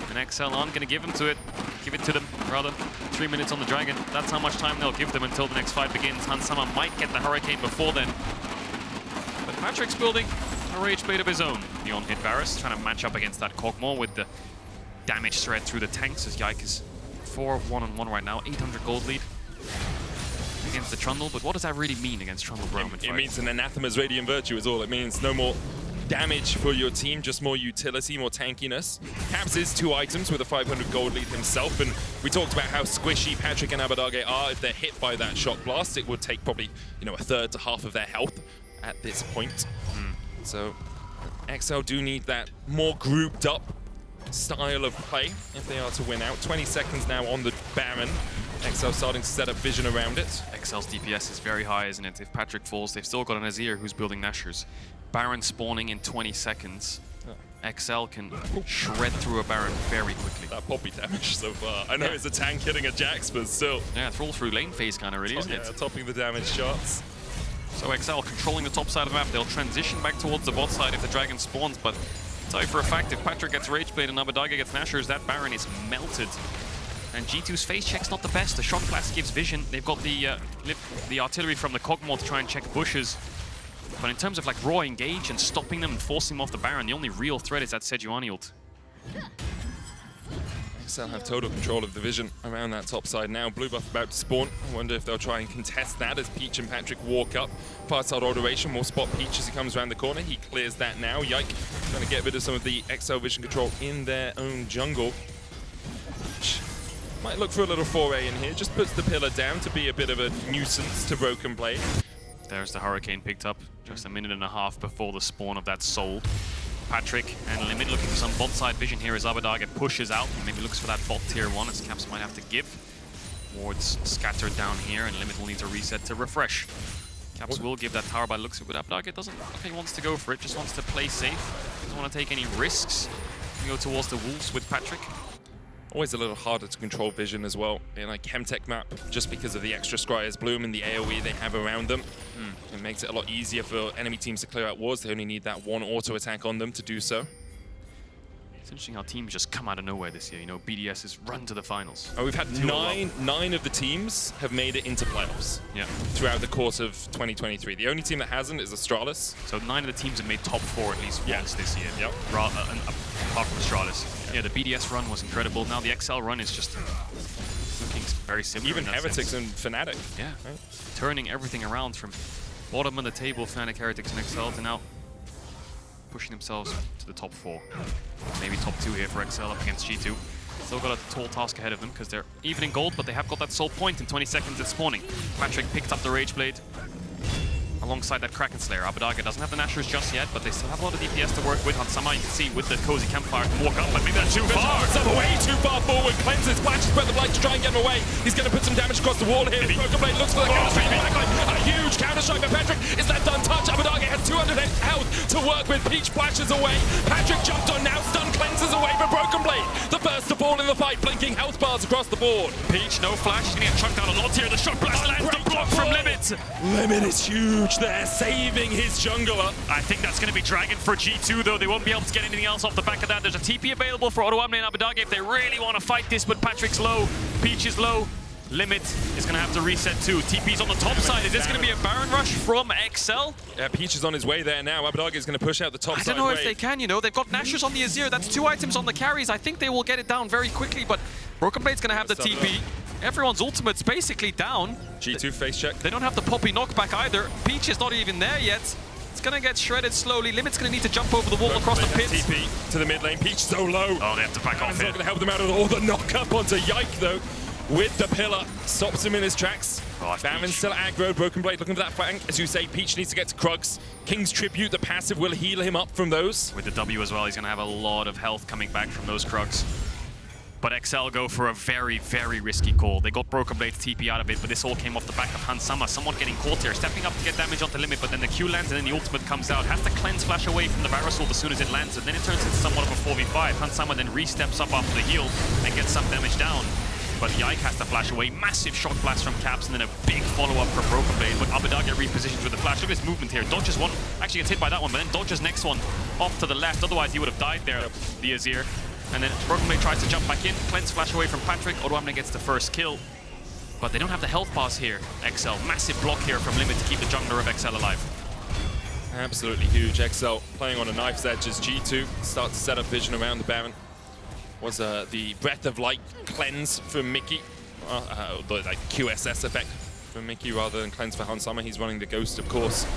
and XL aren't going to give it to them, rather. 3 minutes on the Dragon, that's how much time they'll give them until the next fight begins. Hansama might get the Hurricane before then, but Patrik's building a Rage Blade of his own. The on-hit Varus trying to match up against that Kog'Maw with the damage threat through the tanks, as Yike is 4-1-1 right now, 800 gold lead against the Trundle. But what does that really mean against Trundle Braum? It means an Anathema's Radiant Virtue is all it means. No more damage for your team, just more utility, more tankiness. Caps is 2 items with a 500 gold lead himself, and we talked about how squishy Patrik and Abbedagge are. If they're hit by that shock blast, it would take probably, you know, a third to half of their health at this point. So XL do need that more grouped up style of play if they are to win out. 20 seconds now on the Baron. XL starting to set up vision around it. XL's DPS is very high, isn't it? If Patrik falls, they've still got an Azir who's building Nashers. Baron spawning in 20 seconds. XL can shred through a Baron very quickly. That Poppy damage so far. I know it's a tank hitting a Jax, but still. Yeah, it's all through lane phase kind of really, isn't it? Topping the damage shots. So XL controlling the top side of the map. They'll transition back towards the bot side if the Dragon spawns, but I'll tell you for a fact, if Patrik gets Rage Blade and Abbedagge gets Nashers, that Baron is melted. And G2's phase check's not the best. The Shock Blast gives vision. They've got the artillery from the Kog'Maw to try and check bushes. But in terms of like raw engage and stopping them and forcing them off the Baron, the only real threat is that Sejuani ult. XL have total control of the vision around that top side now. Blue buff about to spawn. I wonder if they'll try and contest that as Peach and Patrik walk up. Far side alteration will spot Peach as he comes around the corner. He clears that now. Yike trying to get rid of some of the XL vision control in their own jungle. Might look for a little foray in here. Just puts the pillar down to be a bit of a nuisance to BrokenBlade. There's the Hurricane picked up just a minute and a half before the spawn of that soul. Patrik and Limit looking for some bot side vision here as Abbedagge pushes out. Maybe looks for that bot tier 1 as Caps might have to give. Wards scattered down here and Limit will need to reset to refresh. Caps will give that tower by looks of it. Abbedagge doesn't look like he wants to go for it, just wants to play safe. Doesn't want to take any risks. Go towards the Wolves with Patrik. Always a little harder to control vision as well in like Chemtech map, just because of the extra Scryer's Bloom and the AoE they have around them. It makes it a lot easier for enemy teams to clear out wards. They only need that one auto attack on them to do so. It's interesting how teams just come out of nowhere this year. You know, BDS has run to the finals. And we've had nine of the teams have made it into playoffs throughout the course of 2023. The only team that hasn't is Astralis. So 9 of the teams have made top 4 at least once this year. Yep. Apart from Astralis. Yeah, the BDS run was incredible. Now the XL run is just looking very similar. Even Heretics and Fnatic. Yeah, right. Turning everything around from bottom of the table, Fnatic, Heretics, and XL to now pushing themselves to the top 4. Maybe top 2 here for XL up against G2. Still got a tall task ahead of them because they're even in gold, but they have got that soul point in 20 seconds at spawning. Patrik picked up the Rage Blade. alongside that Kraken Slayer. Abbedagge doesn't have the Nashers just yet, but they still have a lot of DPS to work with. Hansama, you can see with the cozy campfire can walk up, but maybe that's too far. Way too far forward. Cleanses, flashes Breath of Light to try and get him away. He's going to put some damage across the wall here. BrokenBlade looks for the counter strike backline. A huge counter strike for Patrik. Is left untouched. Abbedagge has 200 health to work with. Peach flashes away. Patrik jumped on now. Stun cleanses away for BrokenBlade. The first to fall in the fight. Blinking health bars across the board. Peach, no flash. He's going to get chunked out a lot here. The shock blast lands. The block from Limit. Limit is huge there, saving his jungler. I think that's going to be Dragon for G2, though. They won't be able to get anything else off the back of that. There's a TP available for Odoamne and Abbedagge if they really want to fight this, but Patrik's low. Peach is low. Limit is going to have to reset too. TP's on the top side. Is this going to be a Baron rush from XL? Yeah, Peach is on his way there now. Abbedagge is going to push out the top side. I don't know wave. if they can, you know. They've got Nashers on the Azir. That's 2 items on the carries. I think they will get it down very quickly, but BrokenBlade's going to have the TP. Everyone's ultimate's basically down. G2 face check. They don't have the Poppy knockback either. Peach is not even there yet. It's going to get shredded slowly. Limit's going to need to jump over the wall across the pit. TP to the mid lane. Peach so low. Oh, they have to back off It's here. not going to help them out at all. The knock up onto Yike though. With the pillar, stops him in his tracks. Baron's still aggro, BrokenBlade looking for that flank. As you say, Peach needs to get to Krugs. King's Tribute, the passive, will heal him up from those. With the W as well, he's going to have a lot of health coming back from those Krugs. But XL go for a very, very risky call. They got BrokenBlade's TP out of it, but this all came off the back of Hansama. Someone getting caught here, stepping up to get damage onto Limit, but then the Q lands and then the ultimate comes out. Has to cleanse flash away from the Varus ult as soon as it lands, and then it turns into somewhat of a 4v5. Hansama then re-steps up after the heal and gets some damage down. But Yike has to flash away. Massive shock blast from Caps, and then a big follow-up from BrokenBlade. But Abbedagge repositions with the flash. Look at his movement here. Dodges one, actually gets hit by that one, but then dodges next one off to the left. Otherwise, he would have died there, the Azir. And then BrokenBlade tries to jump back in. Cleanse flash away from Patrik. Odoamne gets the first kill. But they don't have the health bars here, XL. Massive block here from Limit to keep the jungler of XL alive. Absolutely huge. XL playing on a knife's edge as G2 start to set up vision around the Baron. Was the Breath of Light cleanse from Mikyx, the like QSS effect from Mikyx rather than cleanse for Hansama. He's running the Ghost, of course.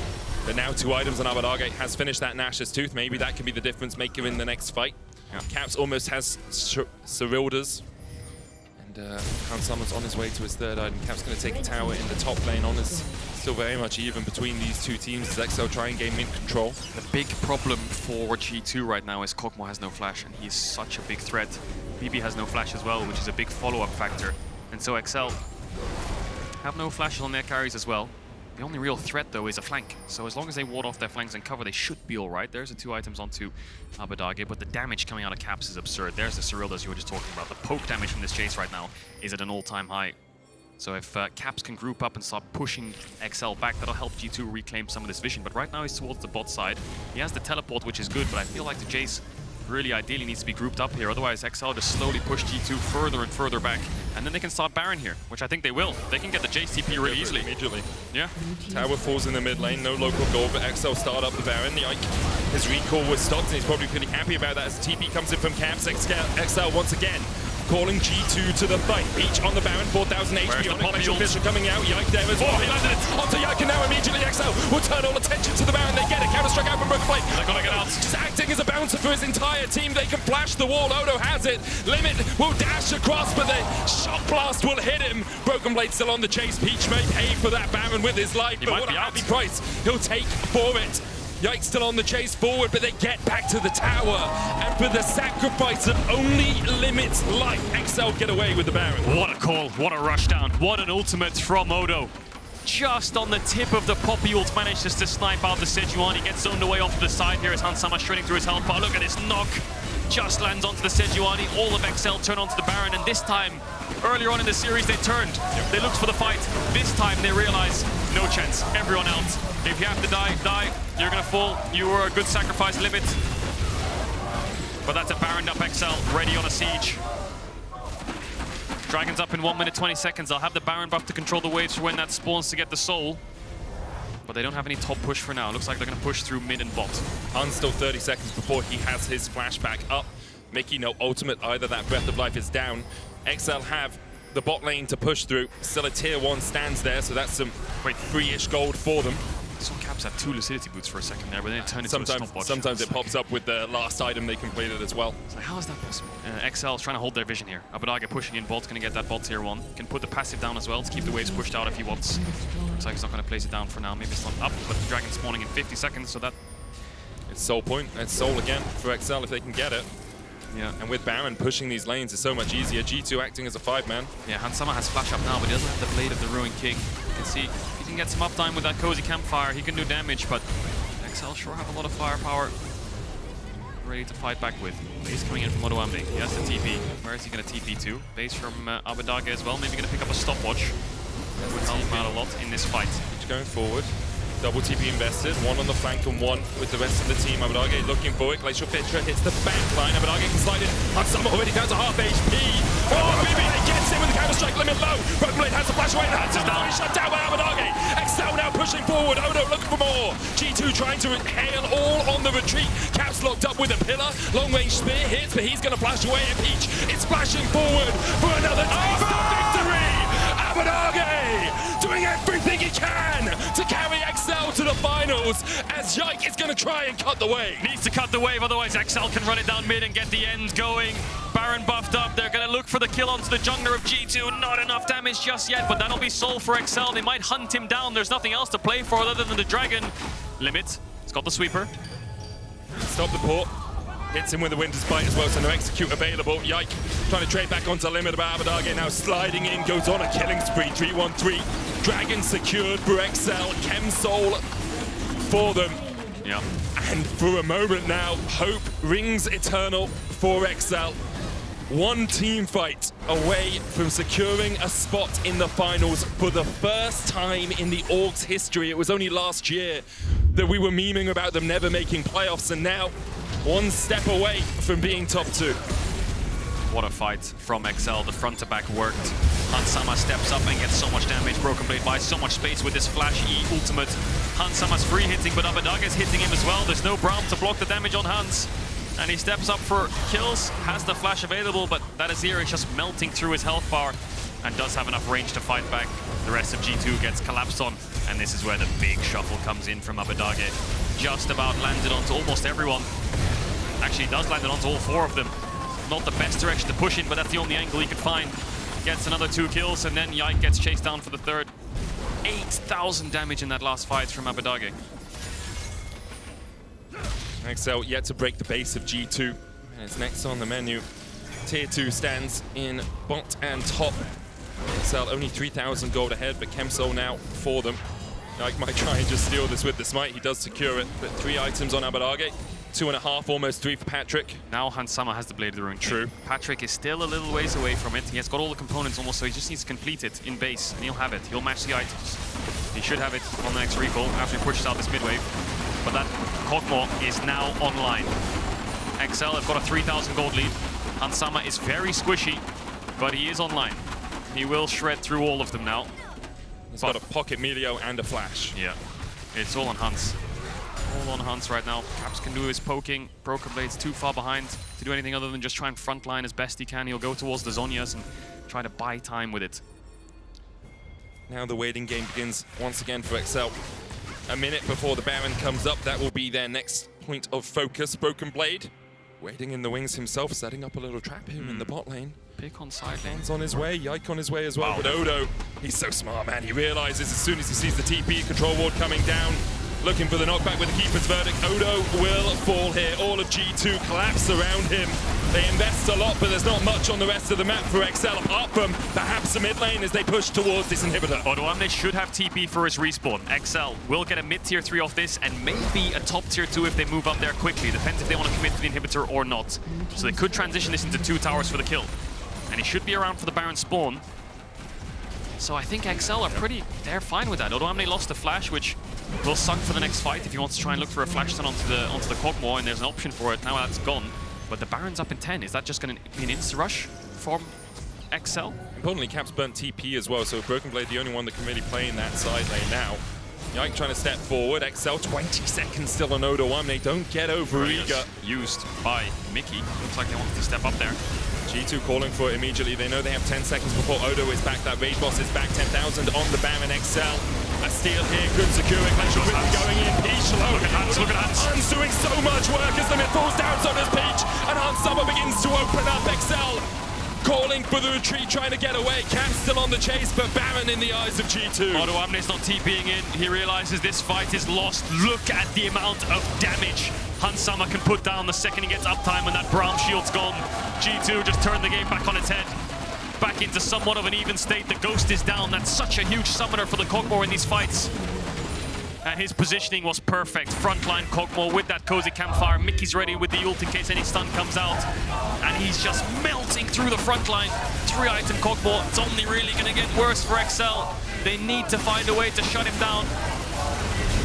But now 2 items on Abbedagge. Has finished that Nash's Tooth. Maybe that can be the difference maker in the next fight. Yeah. Caps almost has Serilda's. And Hansama's on his way to his 3rd item. Caps going to take a tower in the top lane. Honest, still very much even between these 2 teams as XL try and gain mid control. The big problem for G2 right now is Kog'Maw has no flash, and he's such a big threat. BB has no flash as well, which is a big follow-up factor. And so XL have no flashes on their carries as well. The only real threat, though, is a flank. So as long as they ward off their flanks and cover, they should be all right. There's the 2 items onto Abbedagge, but the damage coming out of Caps is absurd. There's the Serildas you were just talking about. The poke damage from this Jayce right now is at an all-time high. So if Caps can group up and start pushing XL back, that'll help G2 reclaim some of this vision. But right now he's towards the bot side. He has the teleport, which is good, but I feel like the Jayce really ideally needs to be grouped up here. Otherwise, XL just slowly push G2 further and further back. And then they can start Baron here, which I think they will. They can get the Jayce TP really easily. Immediately. Yeah. Tower falls in the mid lane, no local goal, but XL start up the Baron. Yike, his recall was stopped, and he's probably pretty happy about that as TP comes in from Caps. XL once again calling G2 to the fight. Peach on the Baron, 4,000 HP on it. Fisher coming out, Yike there as well. He landed it onto Yike, and now immediately XL will turn all attention to the Baron. They get it, counter-strike out from BrokenBlade. They're gonna get out. Just acting as a bouncer for his entire team. They can flash the wall, Odo has it. Limit will dash across, but the shock blast will hit him. BrokenBlade still on the chase. Peach may pay for that Baron with his life, but what a happy price he'll take for it. Yike still on the chase forward, but they get back to the tower. And for the sacrifice of only Limit's life, XL get away with the Baron. What a call, what a rush down, what an ultimate from Odo. Just on the tip of the Poppy ult, manages to snipe out the Sejuani. Gets zoned away off to the side here as Hansama shredding through his health bar. Look at this knock. Just lands onto the Sejuani. All of XL turn onto the Baron, and this time, earlier on in the series, they turned. They looked for the fight. This time, they realize, no chance. Everyone out. If you have to die, die. You're gonna fall. You were a good sacrifice, Limit. But that's a Baroned up XL, ready on a siege. Dragon's up in 1 minute 20 seconds. I'll have the Baron buff to control the waves for when that spawns to get the soul. But they don't have any top push for now. Looks like they're going to push through mid and bot. Han still 30 seconds before he has his flashback up. Mikyx, no ultimate either. That Breath of Life is down. XL have the bot lane to push through. Still a tier 1 stands there, so that's some free-ish gold for them. saw Caps have 2 lucidity boots for a second there, but then it turned into a stopwatch. Sometimes it pops up with the last item they completed as well. So how is that possible? XL is trying to hold their vision here. Abbedagge pushing in bot, going to get that bot tier 1. Can put the passive down as well to keep the waves pushed out if he wants. Looks like he's not going to place it down for now. Maybe it's not up, but the dragon spawning in 50 seconds, so that... It's Soul point. It's Soul again for XL if they can get it. Yeah. And with Baron pushing these lanes is so much easier. G2 acting as a 5-man. Yeah, Hansama has flash up now, but he doesn't have the Blade of the Ruined King. You can see he can get some uptime with that cozy campfire. He can do damage, but XL sure have a lot of firepower ready to fight back with. Base coming in from Odoamne. He has the TP. Where is he going to TP to? Base from Abbedagge as well. Maybe going to pick up a stopwatch. That would help him out a lot in this fight. He's going forward. Double TP invested, 1 on the flank and 1 with the rest of the team. Abbedagge looking for it. Glacial Fitra hits the back line. Abbedagge can slide in. Hansama already down to half HP. Oh, BB gets in with the counter-strike limit low. BrokenBlade has to flash away. Hansama is shut down by Abbedagge. XL now pushing forward. Odo looking for more. G2 trying to hail all on the retreat. Caps locked up with a pillar. Long-range spear hits, but he's going to flash away at Peach. It's flashing forward for another taste of victory. Abbedagge doing everything he can to carry XL to the finals as Yike is going to try and cut the wave. Needs to cut the wave, otherwise XL can run it down mid and get the end going. Baron buffed up, they're going to look for the kill onto the jungler of G2. Not enough damage just yet, but that'll be Soul for XL. They might hunt him down. There's nothing else to play for other than the dragon. Limit, it's got the sweeper. Stop the port. Hits him with the Winter's Bite as well, so no execute available. Yike trying to trade back onto Limit, but Abbedagge now sliding in, goes on a killing spree. 3-1-3. Dragon secured for XL. Chem Soul for them. Yeah. And for a moment now, hope rings eternal for XL. One team fight away from securing a spot in the finals for the first time in the Org's history. It was only last year that we were memeing about them never making playoffs, and now one step away from being top 2. What a fight from XL. The front to back worked. Hansama steps up and gets so much damage. BrokenBlade buys so much space with his Flash E ultimate. Hansama's free hitting, but Abbedagge is hitting him as well. There's no Braum to block the damage on Hans. And he steps up for kills, has the Flash available, but that Azir is just melting through his health bar and does have enough range to fight back. The rest of G2 gets collapsed on, and this is where the big shuffle comes in from Abbedagge. Just about landed onto almost everyone. Actually, he does land it onto all 4 of them. Not the best direction to push in, but that's the only angle he could find. Gets another 2 kills, and then Yike gets chased down for the 3rd. 8,000 damage in that last fight from Abbedagge. XL yet to break the base of G2. And it's next on the menu. Tier 2 stands in bot and top. XL only 3,000 gold ahead, but Chemsoul now for them. Yike might try and just steal this with the smite. He does secure it, but 3 items on Abbedagge. 2.5, almost 3 for Patrik. Now Hansama has the Blade of the Ruined King. True. Patrik is still a little ways away from it. He has got all the components almost, so he just needs to complete it in base, and he'll have it. He'll match the items. He should have it on the next recall after he pushes out this mid wave. But that Kog'Maw is now online. XL have got a 3,000 gold lead. Hansama is very squishy, but he is online. He will shred through all of them now. He's got a pocket Milio and a flash. Yeah, it's all on Hans. All on Hans right now. Caps can do his poking. BrokenBlade's too far behind to do anything other than just try and frontline as best he can. He'll go towards the Zhonya's and try to buy time with it. Now the waiting game begins once again for XL. A minute before the Baron comes up, that will be their next point of focus. BrokenBlade waiting in the wings himself, setting up a little trap here in the bot lane. Pick on side lane. Hands on his way, Yike on his way as well. But Odo, he's so smart, man. He realizes as soon as he sees the TP control ward coming down, looking for the knockback with the keeper's verdict. Odo will fall here. All of G2 collapse around him. They invest a lot, but there's not much on the rest of the map for XL, apart from perhaps the mid lane as they push towards this inhibitor. Odoamne should have TP for his respawn. XL will get a mid-tier 3 off this, and maybe a top-tier 2 if they move up there quickly. Depends if they want to commit to the inhibitor or not. So they could transition this into 2 towers for the kill. And he should be around for the Baron spawn. So I think XL are they're fine with that. Odoamne lost the flash, which will suck for the next fight if he wants to try and look for a flash stun onto the Kog'Maw, and there's an option for it. Now that's gone. But the Baron's up in 10. Is that just going to be an insta-rush from XL? Importantly, Caps burnt TP as well, so BrokenBlade the only one that can really play in that side lane now. Yike trying to step forward. XL 20 seconds still on Odoamne. Don't get over eager. Used by Mikyx. Looks like they wanted to step up there. G2 calling for it immediately. They know they have 10 seconds before Odo is back. That raid boss is back. 10,000 on the Baron. XL A steal here, good securing. Clinching going in. Peach alone. Look at Hans, look at Hans. Hans doing so much work as the mid falls down, so does Peach. And Hans Summer begins to open up. XL calling for the retreat, trying to get away. Cam's still on the chase, but barren in the eyes of G2. Odoamne's not TPing in. He realizes this fight is lost. Look at the amount of damage Hans Summer can put down the second he gets uptime and that Braum shield's gone. G2 just turned the game back on its head. Back into somewhat of an even state. The Ghost is down. That's such a huge summoner for the Kog'Maw in these fights. And his positioning was perfect. Frontline Kog'Maw with that cozy campfire. Mikyx ready with the ult in case any stun comes out. And he's just melting through the front line. 3-item Kog'Maw. It's only really going to get worse for XL. They need to find a way to shut him down.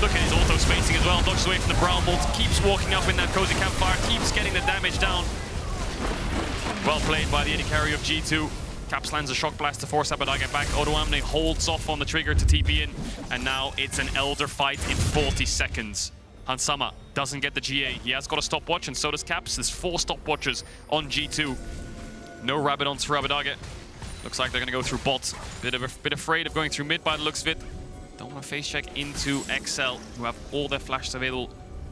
Look at his auto spacing as well. Dodges away from the Braum ult. Keeps walking up in that cozy campfire. Keeps getting the damage down. Well played by the AD carry of G2. Caps lands a shock blast to force Abbedagge back. Odoamne holds off on the trigger to TP in. And now it's an Elder fight in 40 seconds. Hans Summer doesn't get the GA. He has got a stopwatch, and so does Caps. There's 4 stopwatches on G2. No Rabadons for Abbedagge. Looks like they're going to go through bot. Bit afraid of going through mid by the looks of it. Don't want to face check into XL, who have all their flashes available,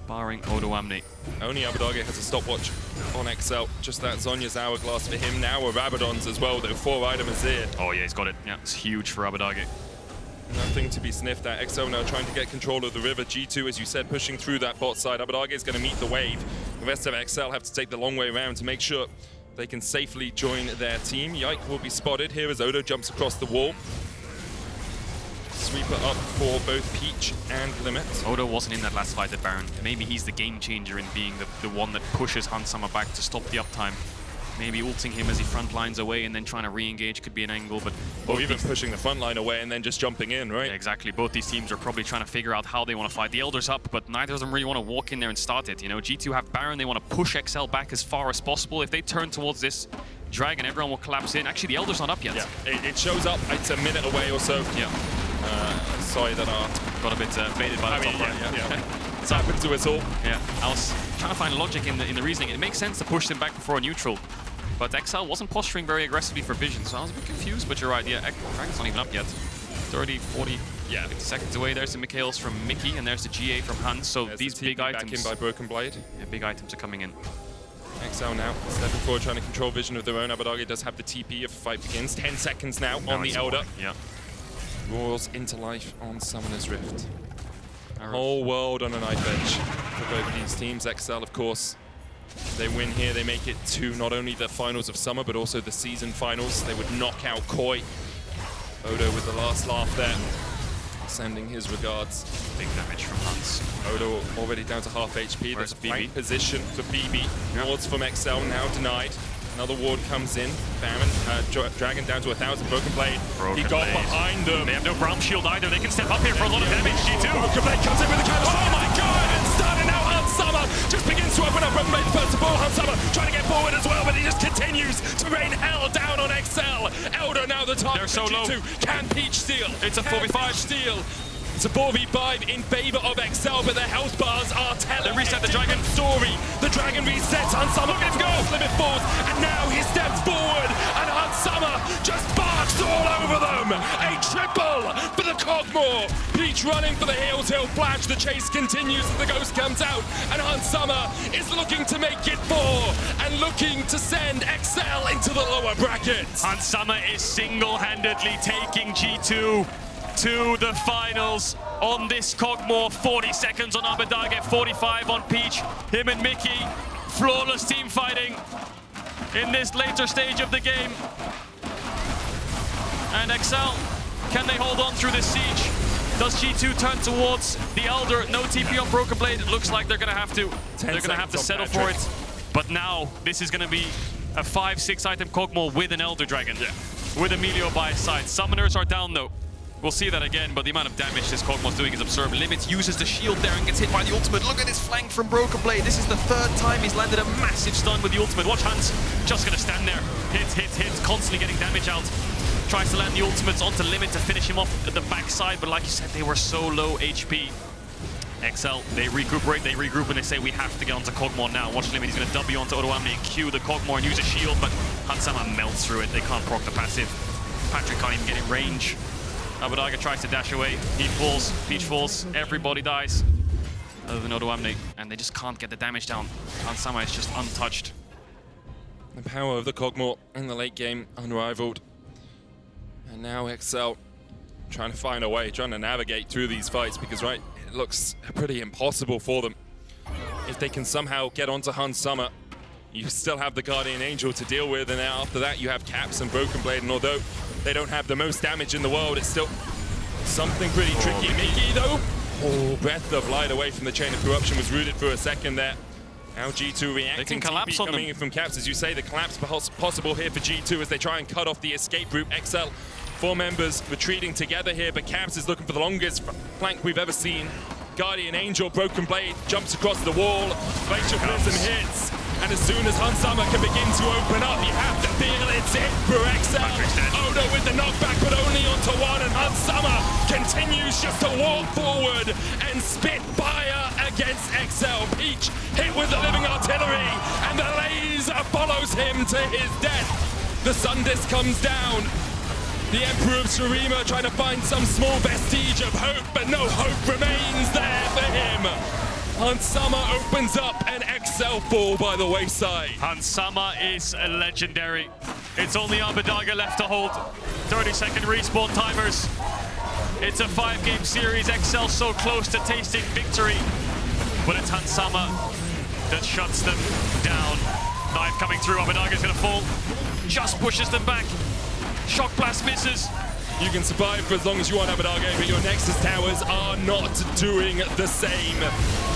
barring Odoamne. Only Abbedagge has a stopwatch on XL. Just that Zhonya's hourglass for him now. A Rabadon's as well, though. 4-item Azir. Oh yeah, he's got it. Yeah, it's huge for Abbedagge. Nothing to be sniffed at. XL now trying to get control of the river. G2, as you said, pushing through that bot side. Abbedagge is going to meet the wave. The rest of XL have to take the long way around to make sure they can safely join their team. Yike will be spotted here as Odo jumps across the wall. Sweeper up for both Peach and Limit. Odo wasn't in that last fight at Baron. Maybe he's the game changer in being the one that pushes Hans Summer back to stop the uptime. Maybe ulting him as he front lines away and then trying to re-engage could be an angle, but... Or even pushing the front line away and then just jumping in, right? Yeah, exactly. Both these teams are probably trying to figure out how they want to fight. The Elder's up, but neither of them really want to walk in there and start it. You know, G2 have Baron, they want to push XL back as far as possible. If they turn towards this Dragon, everyone will collapse in. Actually, the Elder's not up yet. Yeah, it shows up. It's a minute away or so. Yeah. Sorry that got a bit baited by the top right. Yeah. It's happened to us all. Yeah, I was trying to find logic in the reasoning. It makes sense to push them back before a neutral. But XL wasn't posturing very aggressively for vision, so I was a bit confused, but you're right, yeah, Dragon's not even up yet. 30, 40, yeah, 50 seconds away. There's the Mikyx from Mickey, and there's the GA from Hans, so there's these big items... back in by BrokenBlade. Yeah, big items are coming in. XL now stepping forward, trying to control vision of their own. Abbedagge does have the TP if the fight begins. 10 seconds now on the Elder. Yeah. Roars into life on Summoner's Rift. Whole world on a knife edge for both these teams. XL, of course, they win here, they make it to not only the finals of summer, but also the season finals. They would knock out Koi. Odo with the last laugh there, sending his regards. Big damage from Hans. Odo already down to half HP. There's a flank position for BB. Yep. Wards from XL now denied. Another ward comes in. Baron, Dragon down to 1,000. BrokenBlade. He got behind them. They have no Braum shield either. They can step up here for a lot of damage. G2. BrokenBlade comes in with the counter. Oh my god! And starting now, Hans Summer just begins to open up. BrokenBlade first of all. Hans Summer trying to get forward as well, but he just continues to rain hell down on XL. Elder now the target. They're so low. Can Peach steal? It's a 4v5 steal. It's a 4v5 in favor of XL, but their health bars are telling. They reset the Dragon. Story. The Dragon resets. Hans Summer looking to go off limit falls, and now he steps forward, and Hans Summer just barks all over them. A triple for the Kog'Maw. Peach running for the heels. He'll flash. The chase continues as the Ghost comes out, and Hans Summer is looking to make it 4 and looking to send XL into the lower brackets. Hans Summer is single-handedly taking G2 to the finals on this Kog'Maw. 40 seconds on Abbedagge, 45 on Peach. Him and Mickey, flawless team fighting in this later stage of the game. And XL, can they hold on through this siege? Does G2 turn towards the Elder? No TP on BrokenBlade. It looks like they're gonna have to. They're gonna have to settle for it. But now this is gonna be a 5-6 item Kog'Maw with an Elder Dragon. Yeah. With a Milio by his side. Summoners are down though. We'll see that again, but the amount of damage this Kog'Maw's doing is absurd. Limit uses the shield there and gets hit by the ultimate. Look at this flank from BrokenBlade. This is the 3rd time he's landed a massive stun with the ultimate. Watch Hans, just gonna stand there. Hits, constantly getting damage out. Tries to land the ultimates onto Limit to finish him off at the backside, but like you said, they were so low HP. XL, they recuperate, they regroup, and they say, we have to get onto Kog'Maw now. Watch Limit, he's gonna W onto Odoamne and Q the Kog'Maw and use a shield, but Hans Summer melts through it. They can't proc the passive. Patrik can't even get in range. Abbedagge tries to dash away. He falls, Peach falls, everybody dies. Other than Odoamne, and they just can't get the damage down. Hansama is just untouched. The power of the Kog'Maw in the late game, unrivaled. And now XL trying to find a way, trying to navigate through these fights, because it looks pretty impossible for them. If they can somehow get onto Hansama, you still have the Guardian Angel to deal with, and then after that you have Caps and BrokenBlade, and although they don't have the most damage in the world, it's still something pretty tricky. Mikyx though, Breath of Light away from the Chain of Corruption, was rooted for a second there. Now G2 reacting. They can collapse on coming in from Caps, as you say, the collapse possible here for G2 as they try and cut off the escape route. XL, 4 members retreating together here, but Caps is looking for the longest flank we've ever seen. Guardian Angel, BrokenBlade jumps across the wall, Glacial Prism hits, and as soon as Hansama can begin to open up, you have to feel it's it for XL. Odo with the knockback, but only onto one, and Hansama continues just to walk forward and spit fire against XL. Peach hit with the living artillery, and the laser follows him to his death. The sun disc comes down. The Emperor of Shurima trying to find some small vestige of hope, but no hope remains there for him. Hansama opens up and XL fall by the wayside. Hansama is a legendary. It's only Abbedagge left to hold. 30-second respawn timers. It's a 5-game series. XL so close to tasting victory, but it's Hansama that shuts them down. Knife coming through. Abbedagge's gonna fall. Just pushes them back. Shock blast misses. You can survive for as long as you want, Abbedagge, but your Nexus towers are not doing the same.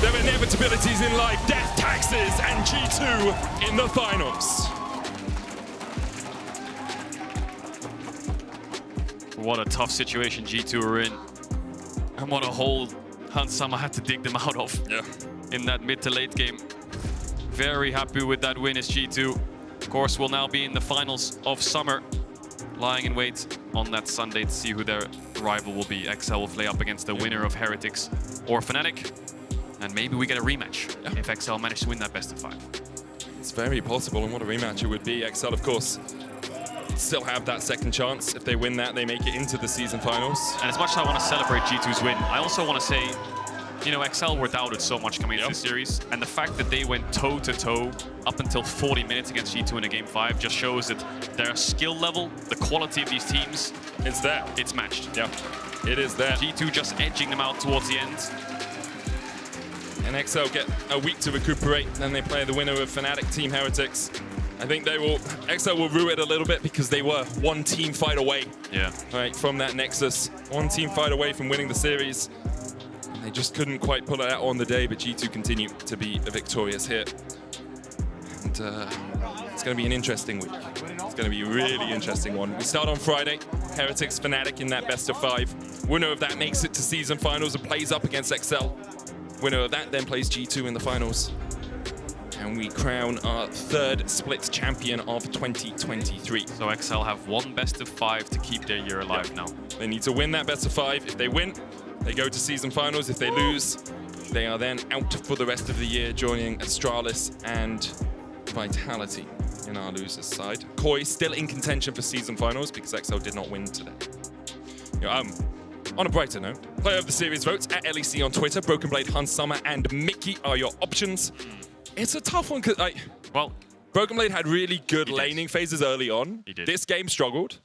There are inevitabilities in life, death, taxes, and G2 in the finals. What a tough situation G2 are in. And what a hole Hansama had to dig them out of in that mid to late game. Very happy with that win as G2. Of course, will now be in the finals of Summer, lying in wait on that Sunday to see who their rival will be. XL will play up against the winner of Heretics or Fnatic, and maybe we get a rematch if XL manage to win that best of 5. It's very possible, and what a rematch it would be. XL, of course, still have that second chance. If they win that, they make it into the season finals. And as much as I want to celebrate G2's win, I also want to say, you know, XL were doubted so much coming into the series, and the fact that they went toe-to-toe up until 40 minutes against G2 in a Game 5 just shows that their skill level, the quality of these teams, it's there. It's matched. Yeah, it is there. G2 just edging them out towards the end. And XL get a week to recuperate, then they play the winner of Fnatic, Team Heretics. I think XL will rue it a little bit because they were one team fight away from that Nexus. One team fight away from winning the series. They just couldn't quite pull it out on the day, but G2 continue to be victorious here. And it's going to be an interesting week. It's going to be a really interesting one. We start on Friday, Heretics Fnatic in that best of 5. Winner of that makes it to season finals and plays up against XL. Winner of that then plays G2 in the finals. And we crown our 3rd split champion of 2023. So XL have one best of 5 to keep their year alive now. They need to win that best of 5. If they win, they go to season finals. If they lose, they are then out for the rest of the year, joining Astralis and Vitality in our losers side. Koi still in contention for season finals because XL did not win today. On a brighter note, player of the series votes at LEC on Twitter. BrokenBlade, Hansama, and Mikyx are your options. It's a tough one because, BrokenBlade had really good laning phases early on. This game struggled.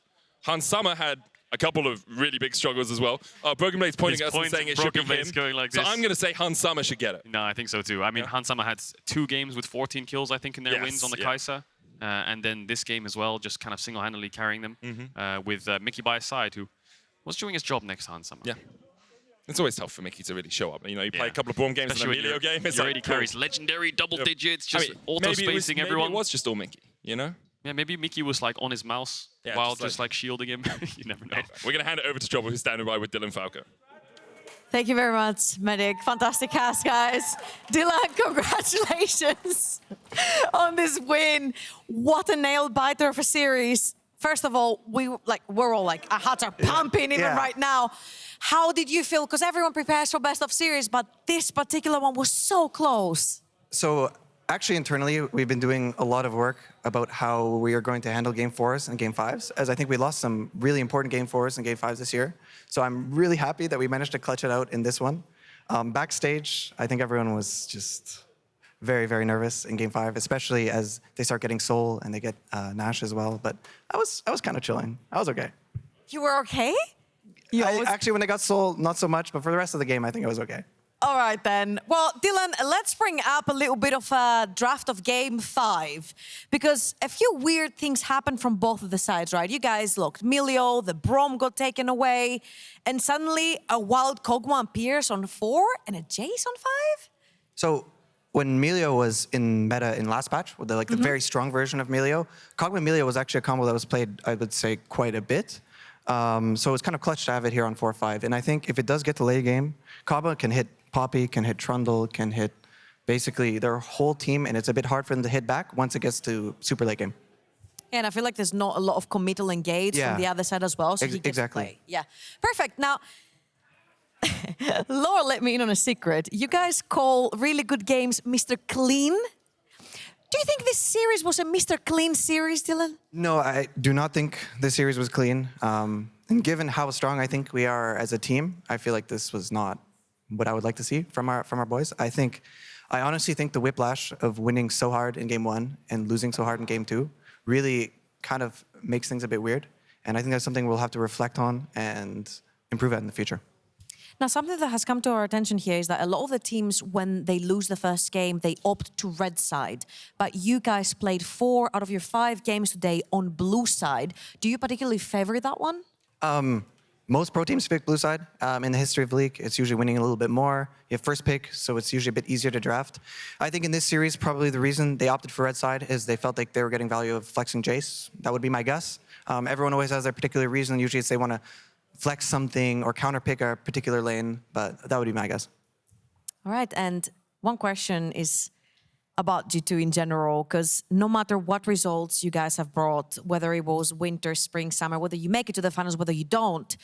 Hansama had a couple of really big struggles as well. BrokenBlade's pointing at us and saying it should be him. Going like so this. I'm going to say Hansama should get it. No, I think so too. I mean, Hansama had 2 games with 14 kills, I think, in their wins on the Kai'Sa. And then this game as well, just kind of single-handedly carrying them with Mikyx by his side, who was doing his job next to Hansama. Yeah. It's always tough for Mikyx to really show up. You know, you play a couple of Braum games in the Milio game. It's already carries legendary double digits, just auto-spacing everyone. Maybe it was just all Mikyx, you know? Yeah, maybe Mikyx was like on his mouse while just like shielding him. You never know. We're going to hand it over to Trouble, who's standing by with Dylan Falco. Thank you very much, Medic. Fantastic cast, guys. Dylan, congratulations on this win. What a nail-biter of a series. First of all, we're all like, our hearts are pumping even right now. How did you feel? Because everyone prepares for best of series, but this particular one was so close. So Actually, internally, we've been doing a lot of work about how we are going to handle Game 4s and Game 5s, as I think we lost some really important Game 4s and Game 5s this year. So I'm really happy that we managed to clutch it out in this one. Backstage, I think everyone was just very, very nervous in Game 5, especially as they start getting Soul and they get Nash as well. But I was kind of chilling. I was okay. You were okay? Actually, when I got Soul, not so much, but for the rest of the game, I think I was okay. All right, then. Well, Dylan, let's bring up a little bit of a draft of Game 5, because a few weird things happened from both of the sides, right? You guys looked Milio, the Braum got taken away, and suddenly a wild Kog'Maw appears on 4 and a Jayce on 5? So when Milio was in meta in last patch, with the very strong version of Milio, Kog'Maw Milio was actually a combo that was played, I would say, quite a bit. So it's kind of clutch to have it here on 4-5. And I think if it does get to late game, Kog'Maw can hit Poppy, can hit Trundle, can hit basically their whole team, and it's a bit hard for them to hit back once it gets to super late game. And I feel like there's not a lot of committal engage from the other side as well, so he gets to play. Yeah, perfect. Now, Laura let me in on a secret. You guys call really good games Mr. Clean. Do you think this series was a Mr. Clean series, Dylan? No, I do not think this series was clean. And given how strong I think we are as a team, I feel like this was not what I would like to see from our boys. I honestly think the whiplash of winning so hard in Game 1 and losing so hard in Game 2 really kind of makes things a bit weird. And I think that's something we'll have to reflect on and improve at in the future. Now, something that has come to our attention here is that a lot of the teams, when they lose the first game, they opt to red side. But you guys played 4 out of your 5 games today on blue side. Do you particularly favor that one? Most pro teams pick blue side. In the history of the league, it's usually winning a little bit more. You have first pick, so it's usually a bit easier to draft. I think in this series, probably the reason they opted for red side is they felt like they were getting value of flexing Jayce. That would be my guess. Everyone always has their particular reason. Usually it's they want to flex something or counterpick a particular lane, but that would be my guess. All right, and one question is about G2 in general, because no matter what results you guys have brought, whether it was winter, spring, summer, whether you make it to the finals, whether you don't,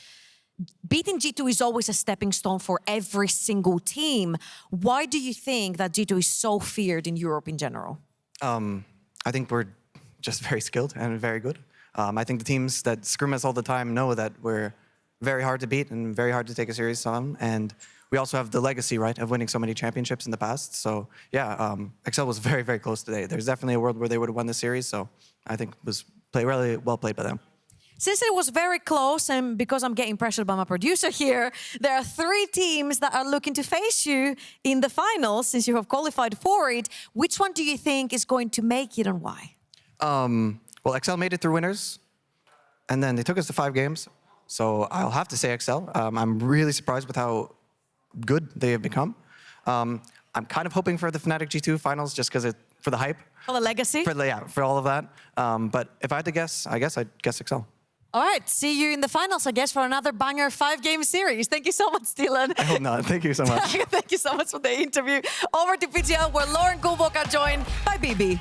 beating G2 is always a stepping stone for every single team. Why do you think that G2 is so feared in Europe in general? I think we're just very skilled and very good. I think the teams that scrim us all the time know that we're very hard to beat and very hard to take a series on. And we also have the legacy, right, of winning so many championships in the past. So yeah, XL was very, very close today. There's definitely a world where they would have won the series. So I think it was really well played by them. Since it was very close, and because I'm getting pressured by my producer here, there are 3 teams that are looking to face you in the finals, since you have qualified for it. Which one do you think is going to make it and why? Well, XL made it through winners, and then they took us to 5 games. So I'll have to say XL. I'm really surprised with how good they have become. I'm kind of hoping for the Fnatic G2 finals just because for the hype. For the legacy? For all of that. But if I had to guess, I guess I'd guess XL. All right, see you in the finals, I guess, for another banger 5-game series. Thank you so much, Dylan. I hope not. Thank you so much. Thank you so much for the interview. Over to PGL, where Lauren Kulboka joined by BB.